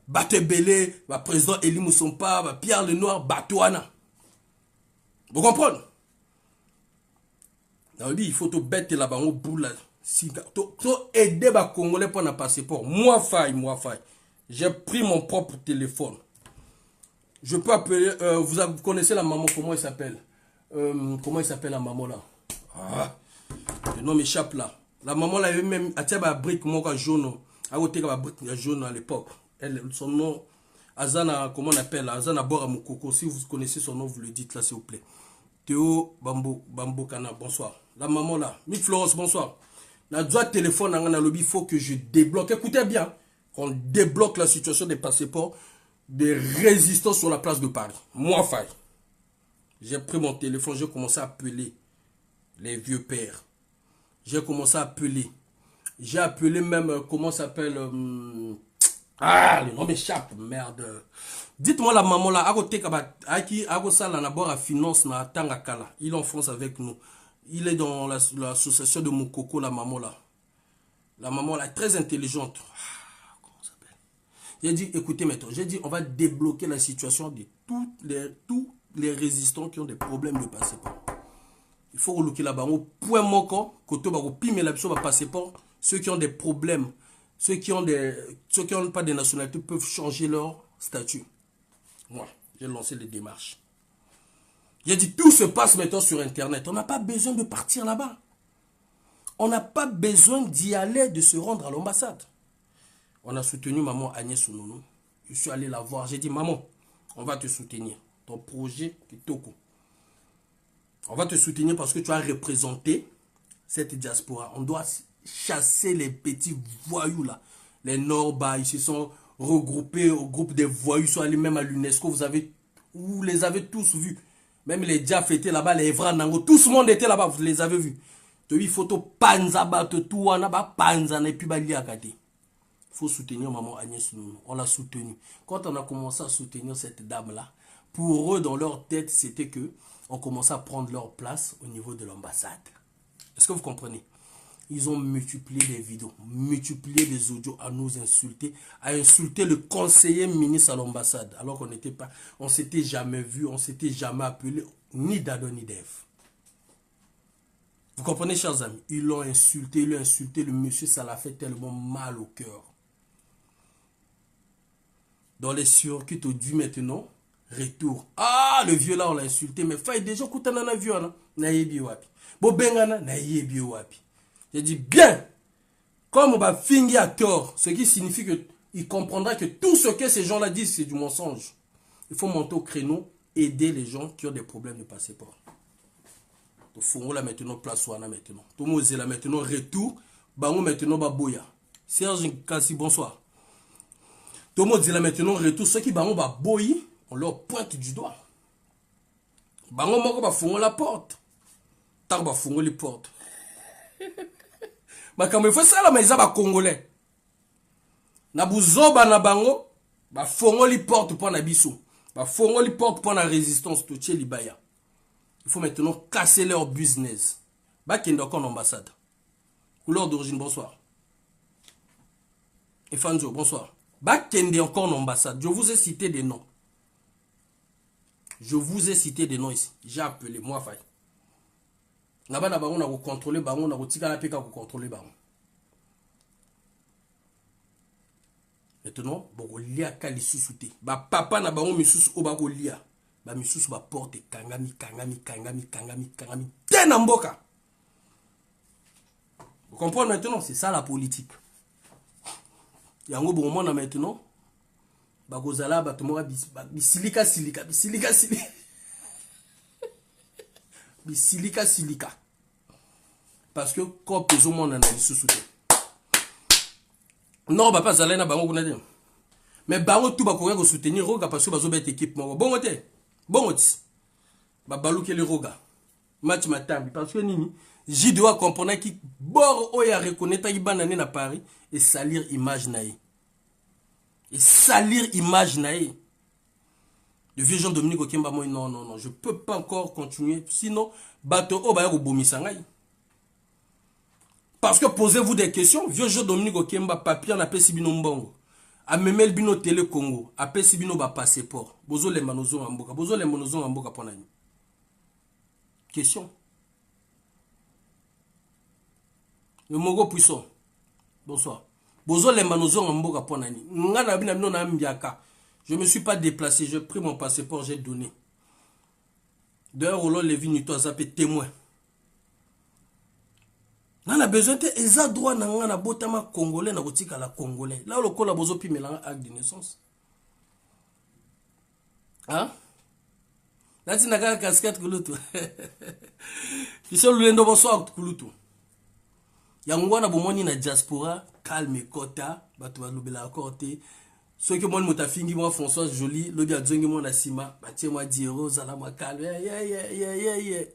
ba Tebele ba président Eli Musompa ba Pierre Lenoir Batouana. Vous comprenez? Il faut te bête là-bas au bout là. Si to aider ba Congolais pour un passeport. Moi faille. J'ai pris mon propre téléphone. Je peux appeler vous connaissez la maman, comment elle s'appelle? Comment il s'appelle la maman là? Ah, le nom m'échappe là. La maman là avait même atia ba brique moka jaune. A côté ba brique jaune à l'époque. Elle son nom Azana, comment on appelle? Azana Bora Mukoko. Si vous connaissez son nom, vous le dites là s'il vous plaît. Théo Bambo Kana, bonsoir. La maman là, Mick Florence, bonsoir. La droite téléphone dans lobby, il faut que je débloque. Écoutez bien, qu'on débloque la situation des passeports des résistants sur la place de Paris. Moi, faille. J'ai pris mon téléphone, j'ai commencé à appeler les vieux pères. J'ai commencé à appeler. J'ai appelé même, comment ça s'appelle ah, le nom m'échappe, merde. Dites-moi la maman là, à côté à finance na Tangakala. Il est en France avec nous. Il est dans l'association de Mokoko, la maman là. La maman là, très intelligente. Ah, comment ça s'appelle? J'ai dit, écoutez maintenant, j'ai dit, on va débloquer la situation de tous les résistants qui ont des problèmes de passeport. Il faut reloquer là-bas. Au point moko, côté ba pime la passeport, ceux qui ont des problèmes. Ceux qui n'ont pas de nationalité peuvent changer leur statut. Moi, j'ai lancé les démarches. J'ai dit, tout se passe maintenant sur Internet. On n'a pas besoin de partir là-bas. On n'a pas besoin d'y aller, de se rendre à l'ambassade. On a soutenu maman Agnès Sounono. Je suis allé la voir. J'ai dit, maman, on va te soutenir. Ton projet est Toko. On va te soutenir parce que tu as représenté cette diaspora. On doit chasser les petits voyous là. Les Norba, ils se sont regroupés au groupe des voyous, ils sont allés même à l'UNESCO. Vous les avez tous vus. Même les Diaf étaient là-bas, les Evra Nango, tout le monde était là-bas, vous les avez vus. Il faut panza battre tout, on a panza et puis bali à côté. Il faut soutenir maman Agnès Nounou. On l'a soutenu. Quand on a commencé à soutenir cette dame-là, pour eux, dans leur tête, c'était que on commençait à prendre leur place au niveau de l'ambassade. Est-ce que vous comprenez? Ils ont multiplié les vidéos, multiplié les audios à nous insulter, à insulter le conseiller ministre à l'ambassade, alors qu'on n'était pas, on s'était jamais vu, on s'était jamais appelé, ni d'Adon ni d'Ève. Vous comprenez, chers amis? Ils l'ont insulté, le monsieur, ça l'a fait tellement mal au cœur. Dans les circuits audio maintenant, retour. Ah, le vieux là, on l'a insulté, mais faille déjà, koutanana vieux, naïbi wapi. Bobengana, naïbi wapi. J'ai dit bien, comme on va finir à tort, ce qui signifie qu'il comprendra que tout ce que ces gens-là disent, c'est du mensonge. Il faut monter au créneau, aider les gens qui ont des problèmes de passeport. Il faut là maintenant place ouana maintenant. Tout le monde là maintenant retour, bango maintenant baboya. Serge Kassi, bonsoir. Tout le monde là maintenant retour, ceux qui bango baboyi, on leur pointe du doigt. Bango moko ba fongo la porte. Tar ba fongo les portes. Makambo il faut ça la maison ba congolais. Na buzoba na bango ba fongo li porte pour na biso. Ba fongo li porte pour la résistance to tché libaya. Il faut maintenant casser leur business. Ba kendo kon ambassade. Couleur d'origine, bonsoir. Efanjo, bonsoir. Ba kende encore en ambassade. Je vous ai cité des noms. Je vous ai cité des noms ici. J'ai appelé moi faille. Là-bas, on a contrôlé baron, on a retiré la PK pour contrôler baron. Maintenant, bon, lia kali susute. Ba papa na baron misus obako lia. Ba misus ba porte kangami. Tenamboka. Vous comprenez maintenant, c'est ça la politique. Yango bon moment maintenant. Ba gozala ba tomora bisilika. Bisilika. Parce que quand les hommes ont analysé sous non, bah pas Zalena bango kunade. Mais bango tout ba ko soutenir roga parce que bazo bet équipe mo. Bon côté. Ba balou ke le roga. Match matambi parce que nini J doit comprendre qui bord oya reconnaître ki banane na Paris et salir image naïe. Et salir image naïe. Le vieux Jean-Dominique Okemba moi non, je peux pas encore continuer sinon bato o ba ko bomisa ngai. Parce que posez-vous des questions. Vieux jeu Dominique Okemba, papier, on appelle Sibino Mbongo. A memel bino télé Congo. Appelle Sibino ba passeport. Bozo les manozo en boka. Bozo les manozo en boka pour nani. Question. Le Mogo Puissant. Bonsoir. Bozo les manozo en boka pour nani. Ngana bina bino na mbiaka. Je ne me suis pas déplacé. J'ai pris mon passeport, j'ai donné. D'ailleurs, Olo Levi Nito a zappé témoin. On a besoin de eza droit na nga na botama congolais na botika la congolais. Là le kola bozo pi melanga acte de naissance. Hein? Là tu n'as casquette kulutu. Fisho lulendo bonsoir kulutu. Yangwana bomoni na diaspora calme kota batu balobela côté. Ceux que moi motafingi moi François Joly lobi adjongi moi na sima batie moi diero zala moi calme.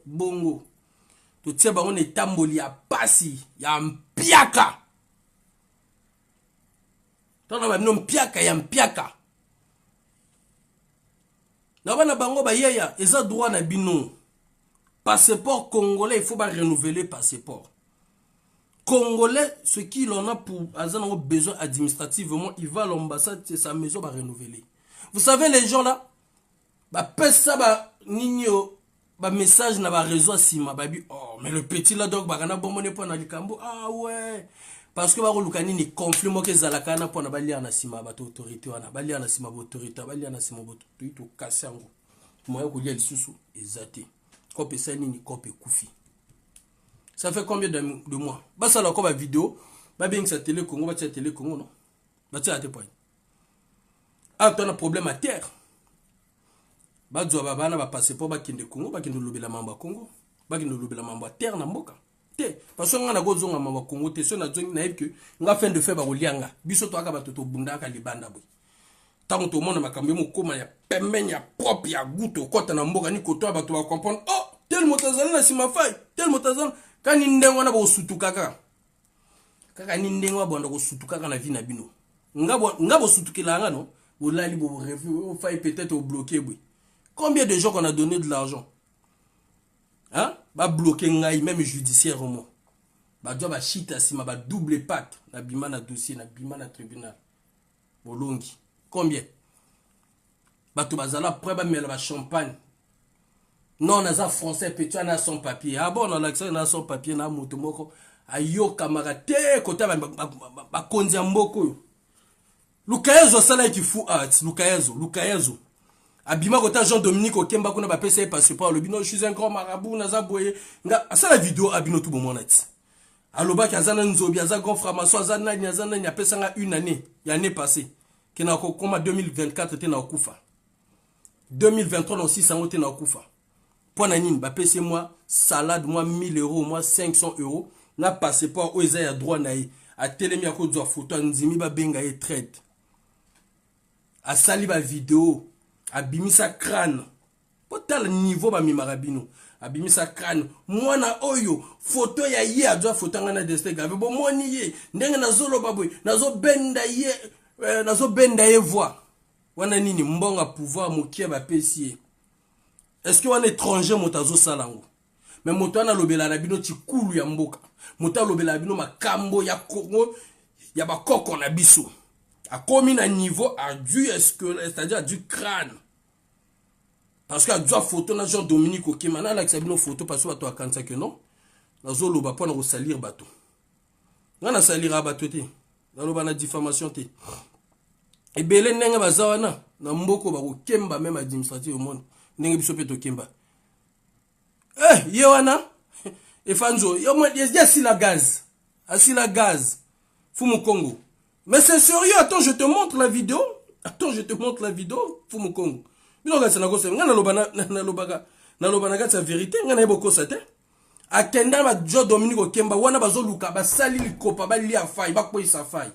Bongo. To tia bango ne tamboli ya pasi ya mpiaka. Tona ba mpiaka ya mpiaka. Na bana bango ba yeya eza droit na bino. Passeport congolais, il faut pas renouveler passeport. Congolais, ce qu'il en a pour un besoin administrativement, il va à l'ambassade, c'est sa maison va renouveler. Vous savez les gens là, bah pèse ça bah nino. Bah message na ba réseau sima babi oh mais le petit là donc ba kana bomone po na likambo ah ouais parce que ba ko lukani ni conflit mo ke zalaka na po na ba lia na sima ba autorité wana ba lia na sima ba autorité ba lia na sima ba autorité to kasango moyo ko lia lisusu ezate ko pesa nini ko pe kufi ça fait combien de mois ba ça là ko ba vidéo ba bien que ça télé Congo ba télé Congo non ba tia te point ah tu as un problème à terre. Badzo babana ba passeport ba kende Congo ba kende lobela mamba Congo ba kende lobela mamba terre na mboka te parce que ngana gozonga mamba Congo te so na zongi na yebke nga fin de fait ba kolianga biso to aka bato to bunda ka libanda boy tango to mona makambe mo koma ya pemenya propre ya guto kota na mboka ni koto bato ba comprendre oh tel motazana na sima fai tel motazana kani ndengo na ba sutuka kaka ni ndengo bonda ko sutuka na vie na bino ngabo sutukila nga no bolali bo refus fai peut-être au bloquer boy. Combien de gens qu'on a donné de l'argent? Hein? Bah bloquer ngai même judiciairement. Bah job ba chita sima ba double patte na bima na dossier na bima na tribunal. Bolongi. Combien? Bah to bazala près ba mela ba champagne. Non naza français petit na son papier. Ah bon on a l'accès na son papier na moto moko ayo camarade kota ba konzi mboko. Lukaezo sala ki fu art Lukaezo. Abima kota Jean Dominique Okemba kuna ba pesa passeport le bino je suis un grand marabout naza boye nga asa la vidéo abino tout bon net aloba kazana nzobi aza grand franc-maçon azana nya pesa nga une année ya année passée kena ko koma 2024 te na okufa 2023 non 600 te na okufa pona nini ba pesa moi salade moi 1000 euros moi 500 euros na passeport o eza ya droit na yi a telemi ya ko zwa photo nzimi ba benga e traite a sali ba vidéo abimisa crâne potal niveau ba mimarabino abimisa crâne mwana oyo photo ya ye adwa photo ngana destega bo moni ye ndenge nazolo baboy nazo benda ye voix wana nini mbonga pouvoir mokie ba pesi est-ce que wana étranger motazo salango mais moto ana lobela na bino tikulu ya mboka moto lobela bino makambo ya Congo ya ba koko na biso a commis un niveau à du c'est-à-dire à du crâne parce que a du photo na Jean Dominique Okemba na la sabino photo parce que toi quand ça que non na zolo ba pona ko salir bato ngana salira bato te na loba na diffamation te e belé ndenge bazawana na mboko ba ko kemba même administratif au monde ndenge biso pe to kemba ye wana e fanzo yo mo si la gaz fumu Congo. Mais c'est sérieux, attends, je te montre la vidéo. Fumu Congo. Bino ga sana go se ngana loba na sa vérité, ngana eboko sa te. Akenda ba Jo Dominique Okemba wana bazoluka ba sali likopa ba lia fai ba ko isa fai.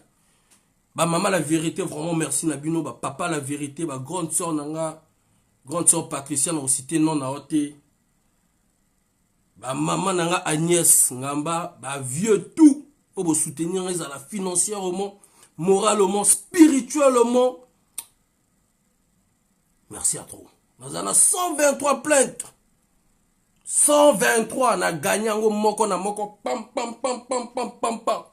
Ba maman la vérité vraiment merci na bino ba papa la vérité ba grande sœur nanga grande sœur Patricia na cité non na hote. Ba maman nanga Agnès ngamba ba vieux tout pour soutenir les à la financièrement moralement, spirituellement. Merci à trop. Nous avons 123 plaintes. 123 na gagné yango moko na moko pam pam pam pam pam pam pam.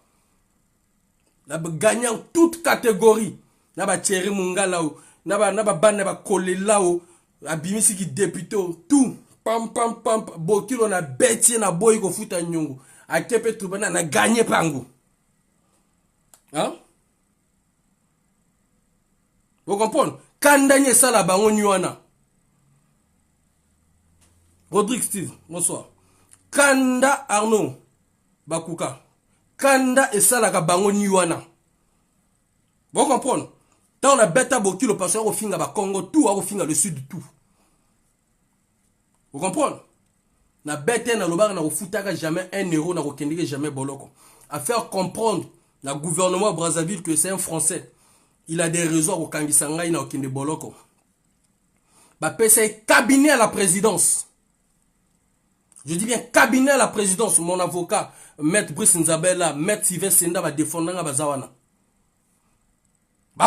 Na gagné toute catégorie. Na ba Thierry Mungala o, na ba bana ba kolela o, abimisi ki député o, tout pam pam pam bokilo na beti na boy ko futa nyongo. Akepe tribunal na gagné pango. Hein? Vous comprenez? Kandanye sala bango nywana. Rodrigue Steve, bonsoir. Kanda Arnaud Bakuka. Kanda et Salaka Bango Niwana. Vous comprenez? Tant on a bêta bokilo parce qu'on finga ba Congo tout, on finga le sud tout. Vous comprenez? Na bêta na lobar na refutaka jamais 1 euro na rekendike jamais boloko. À faire comprendre le gouvernement Brazzaville que c'est un Français. Il a des raisons au Kangisanga na okende boloko. Ba PC cabinet à la présidence. Je dis bien cabinet à la présidence. Mon avocat, Maître Brice Nzabela, Maître Sylvain Senda va défendre la Bazawana.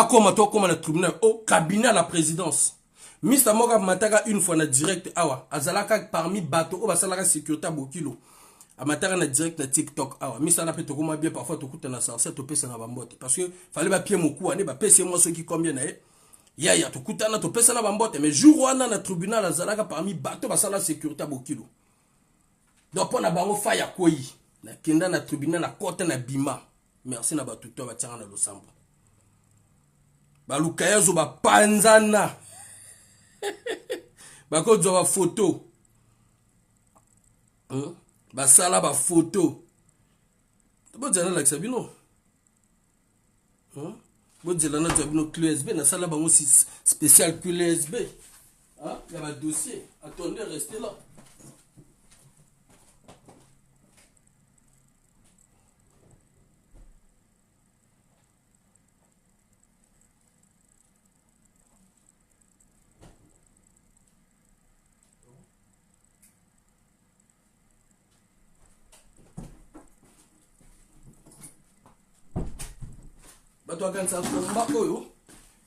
Comme le tribunal, au cabinet à la présidence. Mr. Moga Mataga une fois na direct awa. Azalaka parmi bateau, au basalaka sécurité à Bokilo. A Mataga na direct na TikTok awa. Mr. na peto kuma bien parfois to kuta na sarcelle to pesa na bambote. Parce que fallait ba pied moku ane ba pesa moi ceux qui combien na ya to kuta na to pesa na bambote. Mais jour wana na tribunal azalaka parmi bateau basala sécurité à Bokilo. Donc, on a bango faya koi. Na kenda na tribunal na kote na bima. Merci na batuto ba tianga na losambo. Ba lukayazo ba panzana. Ba ko ba photo. Ba sala ba photo. Bo jana la sabino. Bo jela na sabino QSB na sala bango spécial QSB. Hein? Il y a un dossier. Attendez, restez là.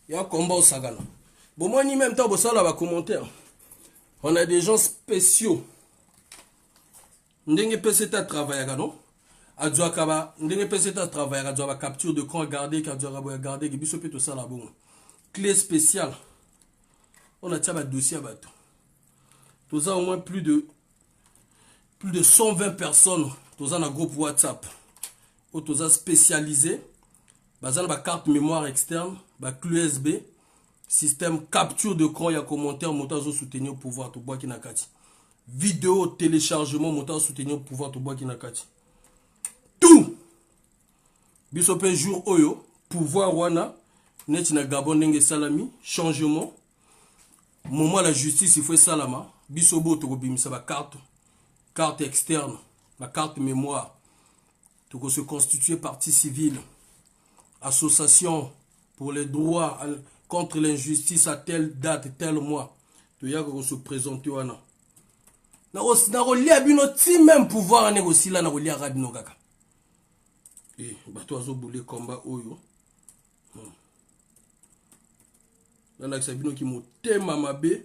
Il y a un combat au Sagana. Bon, moi, ni même temps, ça là, va commentaire. On a des gens spéciaux. Ndenge PC ta travail, non? Adjoa Kaba, Ndenge PC ta travail, Adjoa capture de camp, garder, Adjoa garder, qui biso tout ça là, bon. Clé spéciale. On a un dossier à bateau. Tout ça, au moins plus de 120 personnes. Tout ça, dans le groupe WhatsApp. Tout ça spécialisé. Bazan ba carte mémoire externe, ba clé USB, système capture de cran, il y a commentaire, montage soutenir au pouvoir, tout bois qui n'a kati. Vidéo, téléchargement, montage soutenir au pouvoir, tout bois qui n'a kati. Tout! Bisopé jour oyo, pouvoir wana, net na gabon nenge salami, changement. Moment la justice, il faut salama. Bisobo to bimisa ba carte externe, la carte mémoire. Tout se constituer partie civile. Association pour les droits contre l'injustice à telle date, tel mois. Tu y a se présenter wana. Na relia bino ti même pouvoir négocier là na relia rabino kaka. Eh bato azo boule combat oyo. Na na sabino ki motema mabe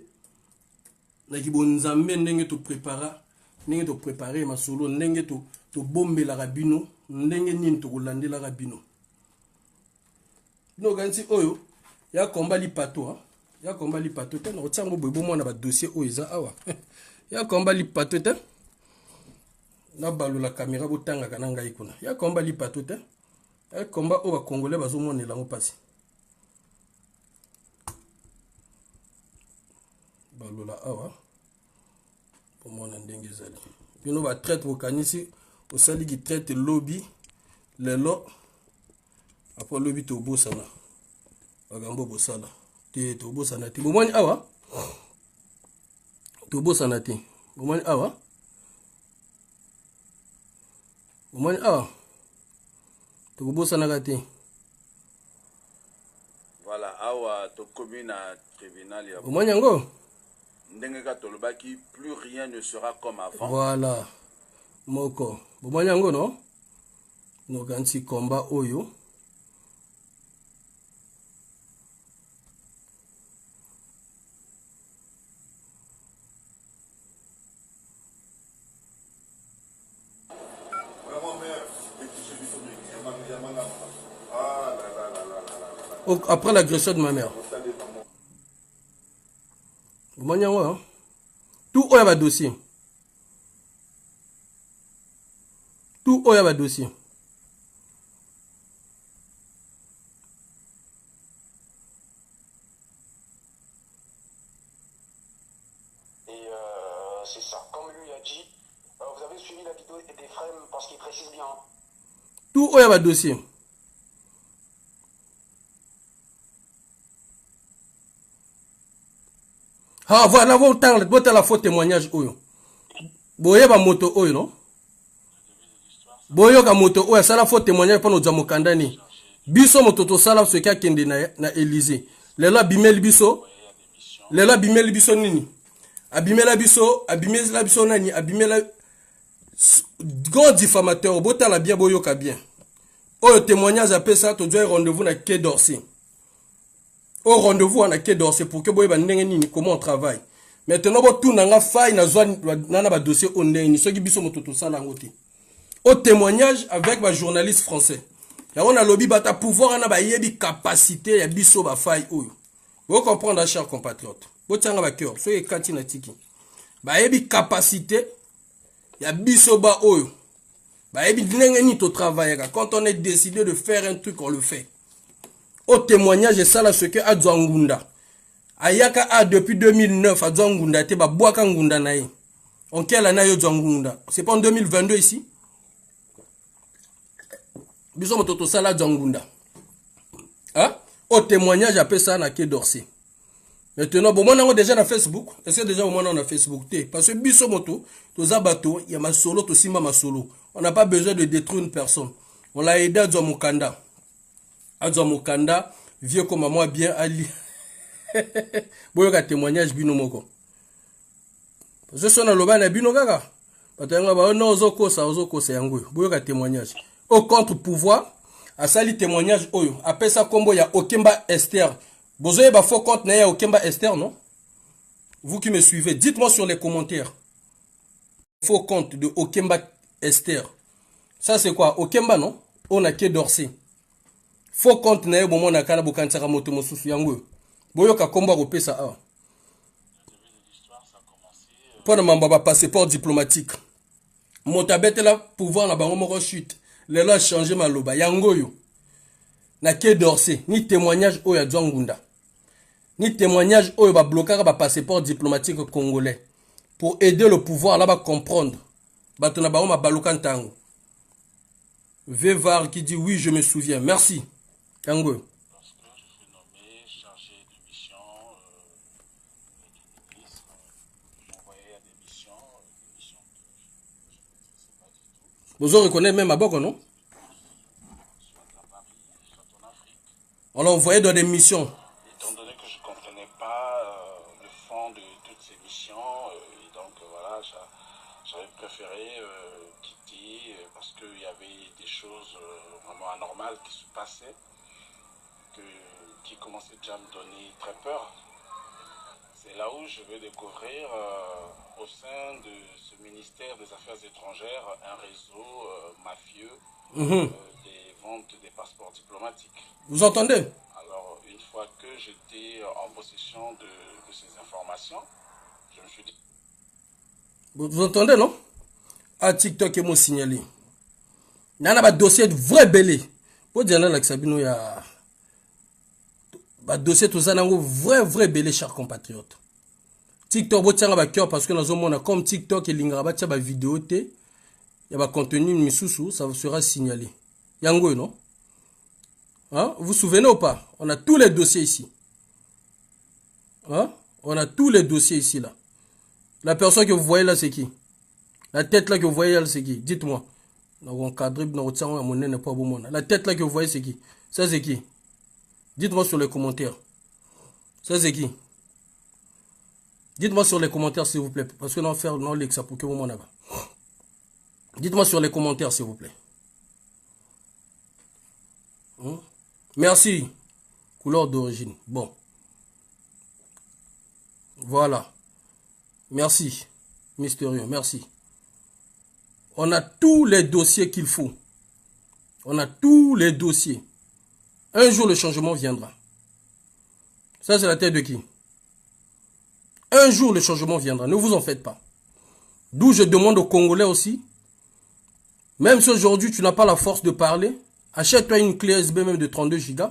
na ki bonzambe ndenge to préparer ma solo ndenge to bomber la rabino ndenge nini to kolandela rabino. No ganti oyo ya komba li pato hein ya komba li pato te na otsango boyebo mona ba dossier oyo za awa ya komba li pato te na balo la caméra botanga kana ngai kuna ya komba li pato te ya komba o ba congolais bazo monela ngo pasi balo la awa pour mona ndenge zali bino ba traite bokanisi osali ki traite lobby lelo après lobby to bosana bagambo bosala te to bosana te bomani awa to bosana te bomani awa to bosana ka te voilà awa to commune à tribunal ya bomani yango ndenge ka tolobaki plus rien ne sera comme avant voilà moko bomani yango no no ganti combat oyo Après l'agression de ma mère. Hein? Tout au y a dossier. Tout au y a dossier. C'est ça. Comme lui a dit, vous avez suivi la vidéo d'Ephraim parce qu'il précise bien. Tout au y a dossier. Ah, voilà, vous avez la faux témoignage. Boye ba moto oyo, non? Boyo ka moto oyo, ça la faux témoignage pour nous Mokandani. Biso moto to sala ce qui kende na Élysée. Lelo bimel biso. Lelo bimel biso nini? Abimela biso nani? Abimela grand diffamateur, bota la bien boyo ka bien. Oyo témoignage après ça, tu dois rendez-vous na Quai d'Orsay. Au rendez-vous à Quai d'Orsay pour que boye ba ndenge nini comment on travaille. Maintenant bo tout nanga faille na zwa na ba dossier on ndenge so ki biso moto to sala ngote. Au témoignage avec ba journaliste français. Ya on a lobby bata pouvoir na ba yebi capacité ya biso ba faille oyo. Vous comprenez chers compatriotes. Bo tianga ba cœur, so e kati na tiki. Ba yebi capacité ya biso ba oyo. Bah, quand on est décidé de faire un truc, on le fait. Au témoignage, c'est ça là ce que Adzwangunda. Ayaka a depuis 2009, Adzwangunda, te ba boaka ngunda nae. En quelle année Adzwangunda? C'est pas en 2022 ici? Bisous toto ça là Adzwangunda. Hein? Au témoignage, j'appelle ça na Quai d'Orsay. Maintenant, bon, moi, on a déjà dans Facebook. Est-ce que déjà, on a Facebook? Parce que biso moto, tous abato, il y a ma solo, tout simba ma solo. On n'a pas besoin de détruire une personne. On l'a aidé à Dzomukanda. À Dzomukanda, vieux comme moi, bien Ali. Boyoka témoignage bino moko. Je suis dans le bas, bino gaga. Non, ozokosa yango. Boyoka témoignage. Au contre-pouvoir, à sali témoignage oyo. Après ça, combo, il y a Okemba Esther. Vous avez un faux compte na Okemba Esther, non? Vous qui me suivez, dites-moi sur les commentaires. Faux compte de Okemba Esther. Ça c'est quoi? Okemba, non? On a Quai d'Orsay. Faux compte na bon mon akana bokansaka moto mosusu yango. Boyoka komba ko pesa a. Pour na mamba passeport diplomatique. Motabete la pouvoir na bango moko chute. Les lois changer maloba yango yo. Na Quai d'Orsay ni témoignage oya Dzwangunda. Ni témoignage oyo ba bloquer ba passeport diplomatique congolais pour aider le pouvoir là-bas comprendre. Batona ba ma baluka ntango. Vevar qui dit oui, je me souviens. Merci. Yango. Parce que je suis nommé chargé de mission des ministres. J'envoyais à des missions que je ne maîtrisais pas du tout. Vous reconnaissez même à Boko, non? Soit à Paris, soit en Afrique. On l'a envoyé dans des missions. Étant donné que je ne comprenais pas le fond de toutes ces missions, et donc voilà, j'avais préféré quitter parce qu'il y avait des choses vraiment anormales qui se passaient, qui commençaient déjà à me donner très peur. C'est là où je vais découvrir au sein de ce ministère des Affaires étrangères un réseau mafieux des ventes des passeports diplomatiques. Vous entendez? Alors, une fois que j'étais en possession de ces informations, je me suis dit... Vous entendez, non? À TikTok, ils m'ont signalé. Il y a un dossier de vrai belé. Pour dire là que Sabino, il y a un dossier tout ça, vrai belé, chers compatriotes. TikTok, vous tiens à cœur parce que dans un monde comme TikTok et l'ingaba, il y a des vidéos, il y a des contenus, misous, ça vous sera signalé. Yango, non? Hein? Vous vous souvenez ou pas? On a tous les dossiers ici. Hein? On a tous les dossiers ici, là. La personne que vous voyez là, c'est qui? La tête là que vous voyez là, c'est qui? Dites-moi. La tête là que vous voyez, c'est qui? Ça, c'est qui? Dites-moi sur les commentaires. Ça, c'est qui? Dites-moi sur les commentaires, s'il vous plaît. Parce que non, faire non, ça pour que vous m'en avez. Dites-moi sur les commentaires, s'il vous plaît. Hein? Merci. Couleur d'origine. Bon. Voilà. Merci. Mystérieux. Merci. On a tous les dossiers qu'il faut. On a tous les dossiers. Un jour, le changement viendra. Ça, c'est la tête de qui? Un jour, le changement viendra. Ne vous en faites pas. D'où je demande aux Congolais aussi, même si aujourd'hui tu n'as pas la force de parler, achète-toi une clé USB même de 32 Go.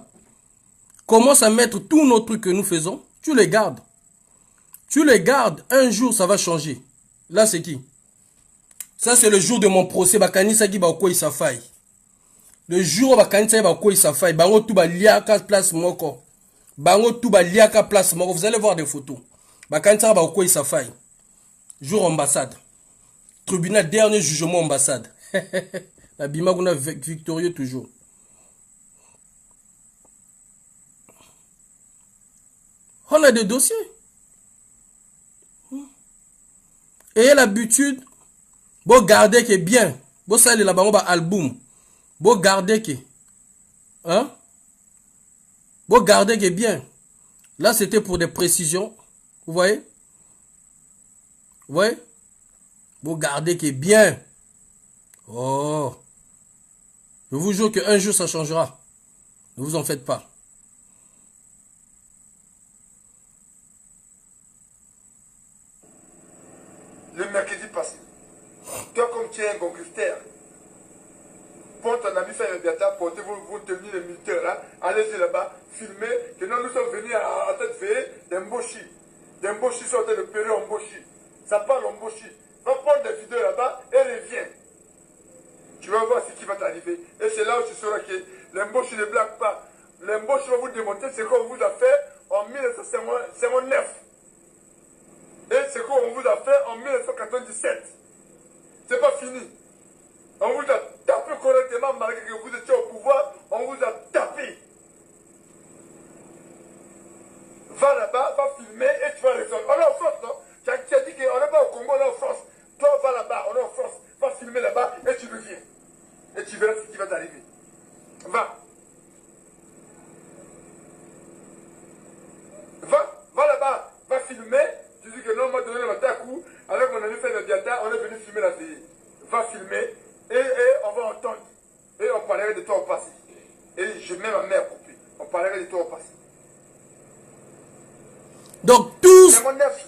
Commence à mettre tous nos trucs que nous faisons. Tu les gardes. Tu les gardes. Un jour, ça va changer. Là, c'est qui? Ça, c'est le jour de mon procès. Bakani Sagi Baoko Isafai. Le jour où Bakani Sagi Baoko Isafai. Bango Touba Liaka place Moko. Bango Touba Liaka place Moko. Vous allez voir des photos. Bakani Sagi Baoko Isafai. Jour ambassade. Tribunal, dernier jugement ambassade. La Bima Guna victorieux toujours. On a des dossiers. Ayez l'habitude, vous gardez que bien. Vous savez là-bas, album. Vous gardez que. Hein? Vous gardez que bien. Là, c'était pour des précisions. Vous voyez? Vous voyez? Vous gardez que bien. Oh. Je vous jure qu'un jour, ça changera. Ne vous en faites pas. Le mercredi passé, toi comme tu es un gangster, pour ton ami faire le biata, portez vos tenues de militaires là, allez-y là-bas, filmez, que nous sommes venus à tête veillée d'Emboshi. D'Emboshi sont en train de périr en Mboshi. Ça parle en Mboshi. Va prendre des vidéos là-bas et reviens. Tu vas voir ce qui va t'arriver. Et c'est là où tu sauras que l'Emboshi ne blague pas. L'Emboshi va vous démontrer ce qu'on vous a fait en 1959. Et ce qu'on vous a fait en 1997. C'est pas fini. On vous a tapé correctement malgré que vous étiez au pouvoir. On vous a tapé. Va là-bas, va filmer et tu vas résoudre. On est en France, non? Tu as dit qu'on n'est pas au Congo, on est en France. Toi, va là-bas, on est en France. Va filmer là-bas et tu reviens. Et tu verras ce qui va t'arriver. Va. Va là-bas, va filmer. Tu dis que non, on m'a donné le coup. Alors qu'on a fait le diata, on est venu filmer la télé. Va filmer et on va entendre. Et on parlerait de toi au passé. Et je mets ma mère coupée. On parlerait de toi au passé. Donc tous, C'est mon neuf.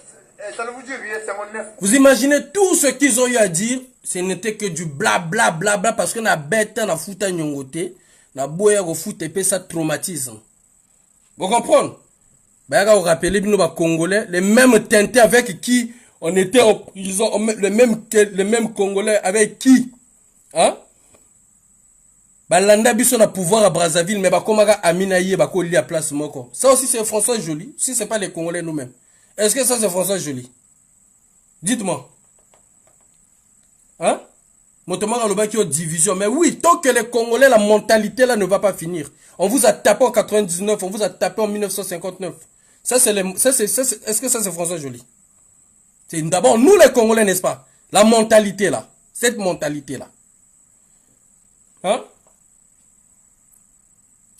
Ça ne vous dit rien, c'est mon neuf. vous imaginez tout ce qu'ils ont eu à dire, ce n'était que du bla bla bla bla parce qu'on a bête, on a foutu à nyongote, on a beau au foot et puis ça traumatise. Vous comprenez? Vous rappelez nos Congolais, les mêmes teintés avec qui on était en prison, les mêmes Congolais avec qui, hein? Balanda biso na pouvoir à Brazzaville, mais bakomaga Aminaye bako li à place moko. Ça aussi c'est François Joly, si c'est pas les Congolais nous-mêmes. Est-ce que ça c'est François Joly? Dites-moi. Hein? Motomara Loba qui est division. Mais oui, tant que les Congolais, la mentalité là ne va pas finir. On vous a tapé en 99, on vous a tapé en 1959. Ça c'est est-ce que ça c'est François Joly? C'est d'abord nous les Congolais, n'est-ce pas? La mentalité là. Cette mentalité là. Hein?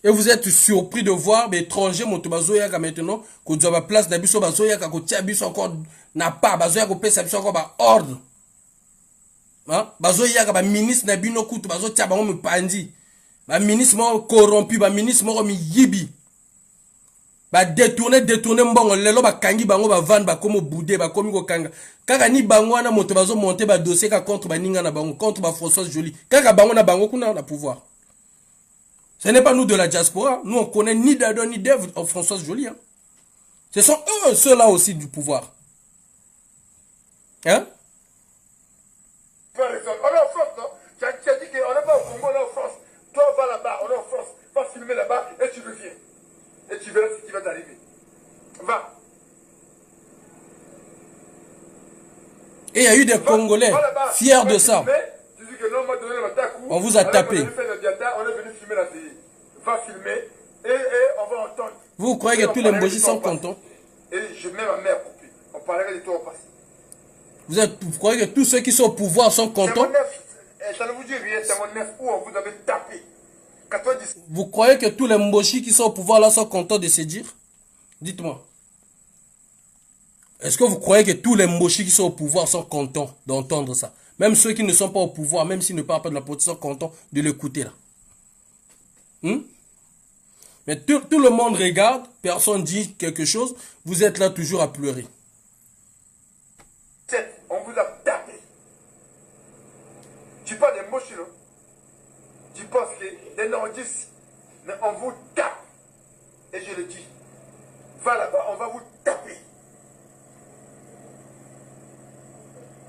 Et vous êtes surpris de voir des étrangers motobazoyaka maintenant que tu as place d'abiso bazoyaka ko tia biso encore n'a pas bazoyaka ko pesa biso encore ba ordre. Hein? Bazoyaka ba ministre na bino kutu bazo tia bango mipandi. Ba ministre mo corrompu, ba ministre mo mi yibi. Ba détourner mbongo lelo ba kangi bango ba vendre ba komo boudé ba komi ko kanga. Kaka ni bango na motobazo monter ba dossier ka contre ba ninga na bango contre ba François Joly. Kaka bango na bango kuna na pouvoir. Ce n'est pas nous de la diaspora. Nous, on connaît ni d'Adon ni d'Ève en François Joly. Hein. Ce sont eux, ceux-là aussi du pouvoir. Hein? On est en France, non? Tu as dit qu'on n'est pas au Congo, on est en France. Toi, va là-bas, on est en France. Va filmer là-bas et tu reviens. Et tu verras ce qui va t'arriver. Va. Et il y a eu des Congolais fiers de ça. Tu dis que non, on m'a donné le coup. On vous a tapé. On est venu filmer la télé. Va filmer et on va entendre. Vous croyez que tous les Mbojis sont contents? Et je mets ma mère coupée. On parlerait de toi au passé. Vous croyez que tous ceux qui sont au pouvoir sont contents? Ça ne vous dit rien, c'est mon neuf où on vous avait tapé. 90. Vous croyez que tous les Mboshi qui sont au pouvoir là sont contents de se dire? Dites-moi. Est-ce que vous croyez que tous les Mboshi qui sont au pouvoir sont contents d'entendre ça? Même ceux qui ne sont pas au pouvoir, même s'ils ne parlent pas de la politique, sont contents de l'écouter là. Mais tout le monde regarde, personne dit quelque chose, vous êtes là toujours à pleurer. On vous a tapé. Tu parles des mots chinois. Tu penses que les nordistes, mais on vous tape. Et je le dis, va là-bas, on va vous taper.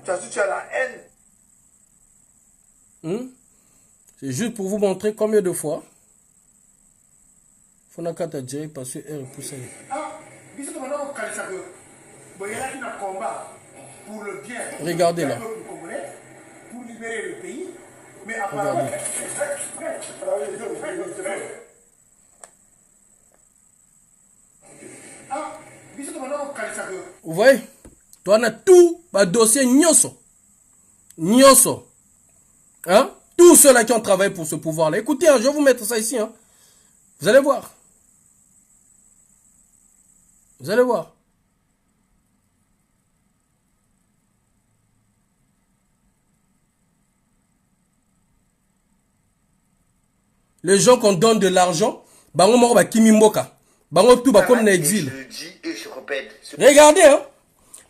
Tu as la haine. C'est juste pour vous montrer combien de fois. Fonakata Djei parce que elle repousse. Regardez là. Pour libérer le pays. Mais Regardez. Vous voyez? Toi, on a tout, le dossier Nyoso. Nyoso. Hein? Tous ceux-là qui ont travaillé pour ce pouvoir-là. Écoutez, hein, je vais vous mettre ça ici. Hein. Vous allez voir. Vous allez voir. Les gens qu'on donne de l'argent, bango moko ba kimi mboka. Bango tout ba comme na exil. Je le dis et je répète. Regardez, hein.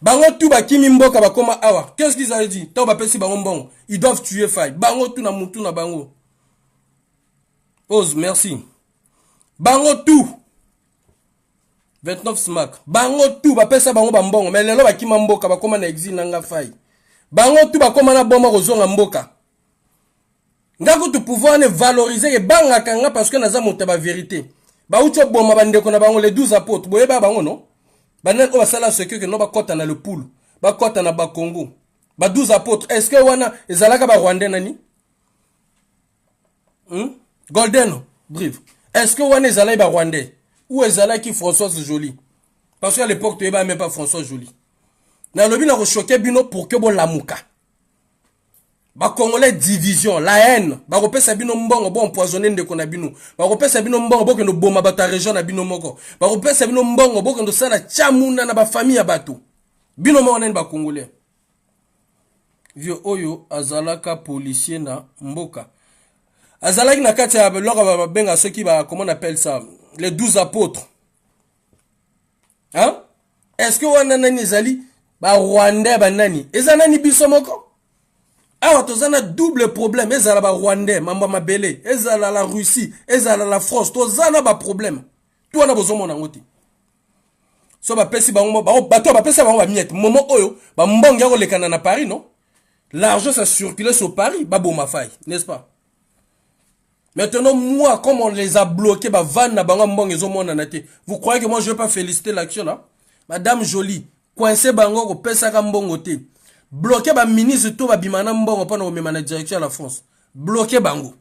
Bango tout ba kimi mboka ba comme awa. Qu'est-ce qu'ils avaient dit? Tant ba pesi bango mbongo. Ils doivent tuer Faye. Bango tout na mutu na bango. Ose, merci. Bango tout. 29 smack. Bango tout ba pesa bango ba mbongo. Mais lelo ba kimi mboka ba comme na exil nanga Faye. Bango tout ba comme na bomba kozonga mboka. Ngako tu pouvoir ne valoriser et banga kanga parce que naza monte ba vérité. Ba ucho boma bandeko na bango les 12 apôtres. Boye ba bango non. Banen o basala ce que no ba kota na le poule. Ba kota na ba Congo. Ba 12 apôtres. Est-ce que wana ezalaka ba Rwandais nani? Golden bref. Est-ce que wana ezalaka ba Rwandais ou ezalaka ki Françoise Joly? Parce qu'à l'époque tu eba même pas François Joly. Na lobi na ko choquer bino pour que bon lamuka. Ba Congolais division, la haine. Ba repesa bino mbongo bon empoisonner ndeko na bino. Ba repesa bino mbongo bo kendo boma bata région na bino moko. Ba repesa bino mbongo bo kendo sala chamuna na ba famille ya bato. Bino mo nene ba Congolais. Vieux oyo azalaka policier na mboka. Azalaki na kati ya loka ba benga ceux qui ba comment on appelle ça les 12 apôtres. Hein? Est-ce que wana nani zali ba Rwandais ba nani? Ezanani biso moko? Ah, tozana double problème. Ezala ba Rwandais, mamba mabele. Ezala la Russie, ezala la France. Tozana ba problème. Tout on a besoin mon angoti. So ba pesi ba ngomba, bato ba pesa ba ngomba miette. Momo oyo, ba mbonga ko lekana na Paris, non? L'argent ça circulait sur Paris, ba boma faille, n'est-ce pas? Maintenant moi comme on les a bloqués, ba van na banga mbonga ezo mona na te. Vous croyez que moi je vais pas féliciter l'action là? Madame Jolie, coincé bango ko pesa ka mbongo te. Bloqué ba ministre tout ba bimana mbongo pa na omema na direction à la France. Bloqué bango.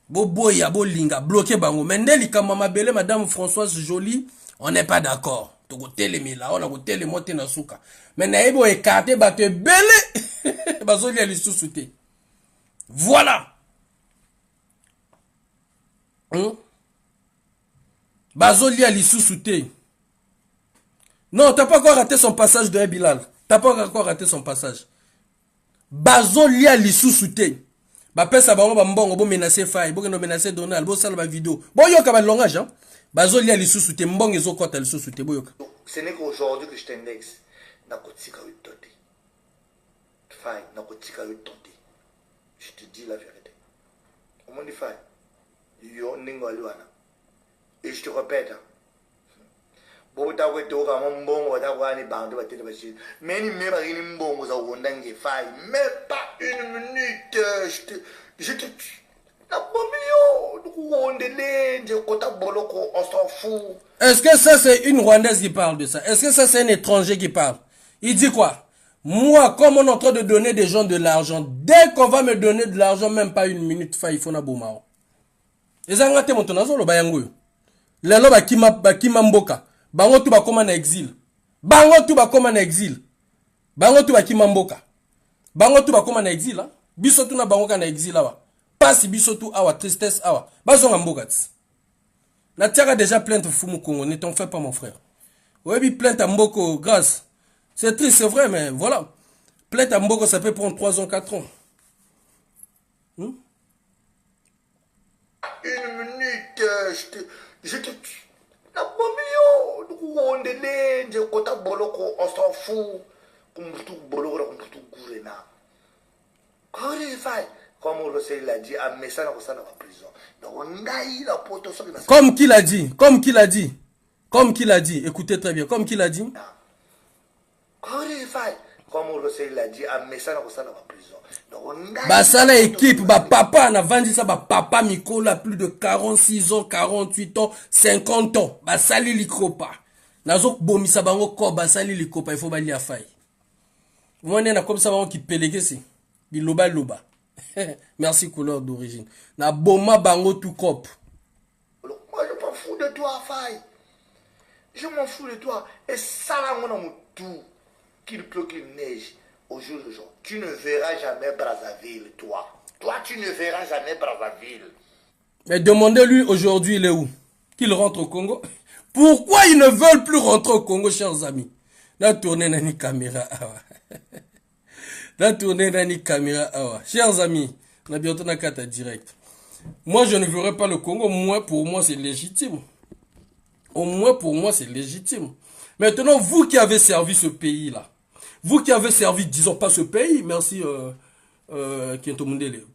Boboya bolinga bloqué bango. Mendeli kama mabele madame Françoise Joly, on n'est pas d'accord. To ko telemila, on a ko telemote na suka. Mais na ebo écarté ba te belé. Bazoli ali sousouté. Voilà. Bazoli ali sousouté. Non, t'as pas encore raté son passage de Bilal. T'as pas encore raté son passage. Bazo lia lisusuté. Ba pesa ba ngomba mbongo bo menacer Faye, bo kendo menacer Donald, bo sala ba vidéo. Bo yoka ba langage hein. Bazo lia lisusuté mbongo ezo kota lisusuté bo yoka. Ce n'est qu'aujourd'hui que je t'indexe. Nakotika utote. Faye, nakotika utote. Je te dis la vérité. Au moins Faye. Yo ningo aliwana. Et je te répète. Bon, t'as vu tout comme un bon, t'as vu les bandes, t'as vu mais ni même une bombe, ça vous donne des failles, mais pas une minute, je te tue. La bombe, on s'en fout. Est-ce que ça c'est une Rwandaise qui parle de ça? Est-ce que ça c'est un étranger qui parle? Il dit quoi? Moi, comme on est en train de donner des gens de l'argent, dès qu'on va me donner de l'argent, même pas une minute, il faut na bomao. Et ça ngate montonazo lo bayango. Lelo bakima mboka. Bango tu ba koma na exil. Bango tu ba koma na exil. Bango tu ba kimamboka. Bango tu ba koma na exil hein? Biso tu na bango ka na exil awa. Pasi biso tu awa tristesse awa. Bazonga mboka tsi. Na tiaka déjà plainte fumu Congo, ne t'en fais pas mon frère. Ouais bi plainte à Mboko grâce. C'est triste, c'est vrai mais voilà. Plainte à Mboko ça peut prendre 3 ans, 4 ans. une minute. Je te... La bombe, on est là, on s'en fout. Comme Rossel l'a dit, à Messa dans la prison. Donc on a eu la protection. Comme qui l'a dit, comme qui l'a dit, comme qui l'a dit, écoutez très bien, comme qui l'a dit. Comme Rossel l'a dit, à Messa dans la prison. Bah ça la équipe, bah papa n'a vendu ça, bah papa Mikola plus de 46 ans, 48 ans, 50 ans. Bah sali likopa. Nazok bomi sa bango ko bah sali likopa, il faut bali a faille. Moi on est comme ça bango qui pélégué c'est. Biloba loba. Merci couleur d'origine. Na boma bango tout cop. Moi je m'en fous de toi, faille. Je m'en fous de toi. Et ça là mon tout. Qu'il pleut, qu'il neige. Au jour le jour, tu ne verras jamais Brazzaville, toi. Toi, tu ne verras jamais Brazzaville. Mais demandez-lui aujourd'hui, il est où? Qu'il rentre au Congo? Pourquoi ils ne veulent plus rentrer au Congo, chers amis? La tournée n'a ni caméra. La tournée n'a ni caméra. Chers amis, on a bientôt une carte direct. Moi, je ne verrai pas le Congo. Au moins, pour moi, c'est légitime. Au moins, pour moi, c'est légitime. Maintenant, vous qui avez servi ce pays-là, vous qui avez servi, disons pas ce pays, merci Kiento Mundele,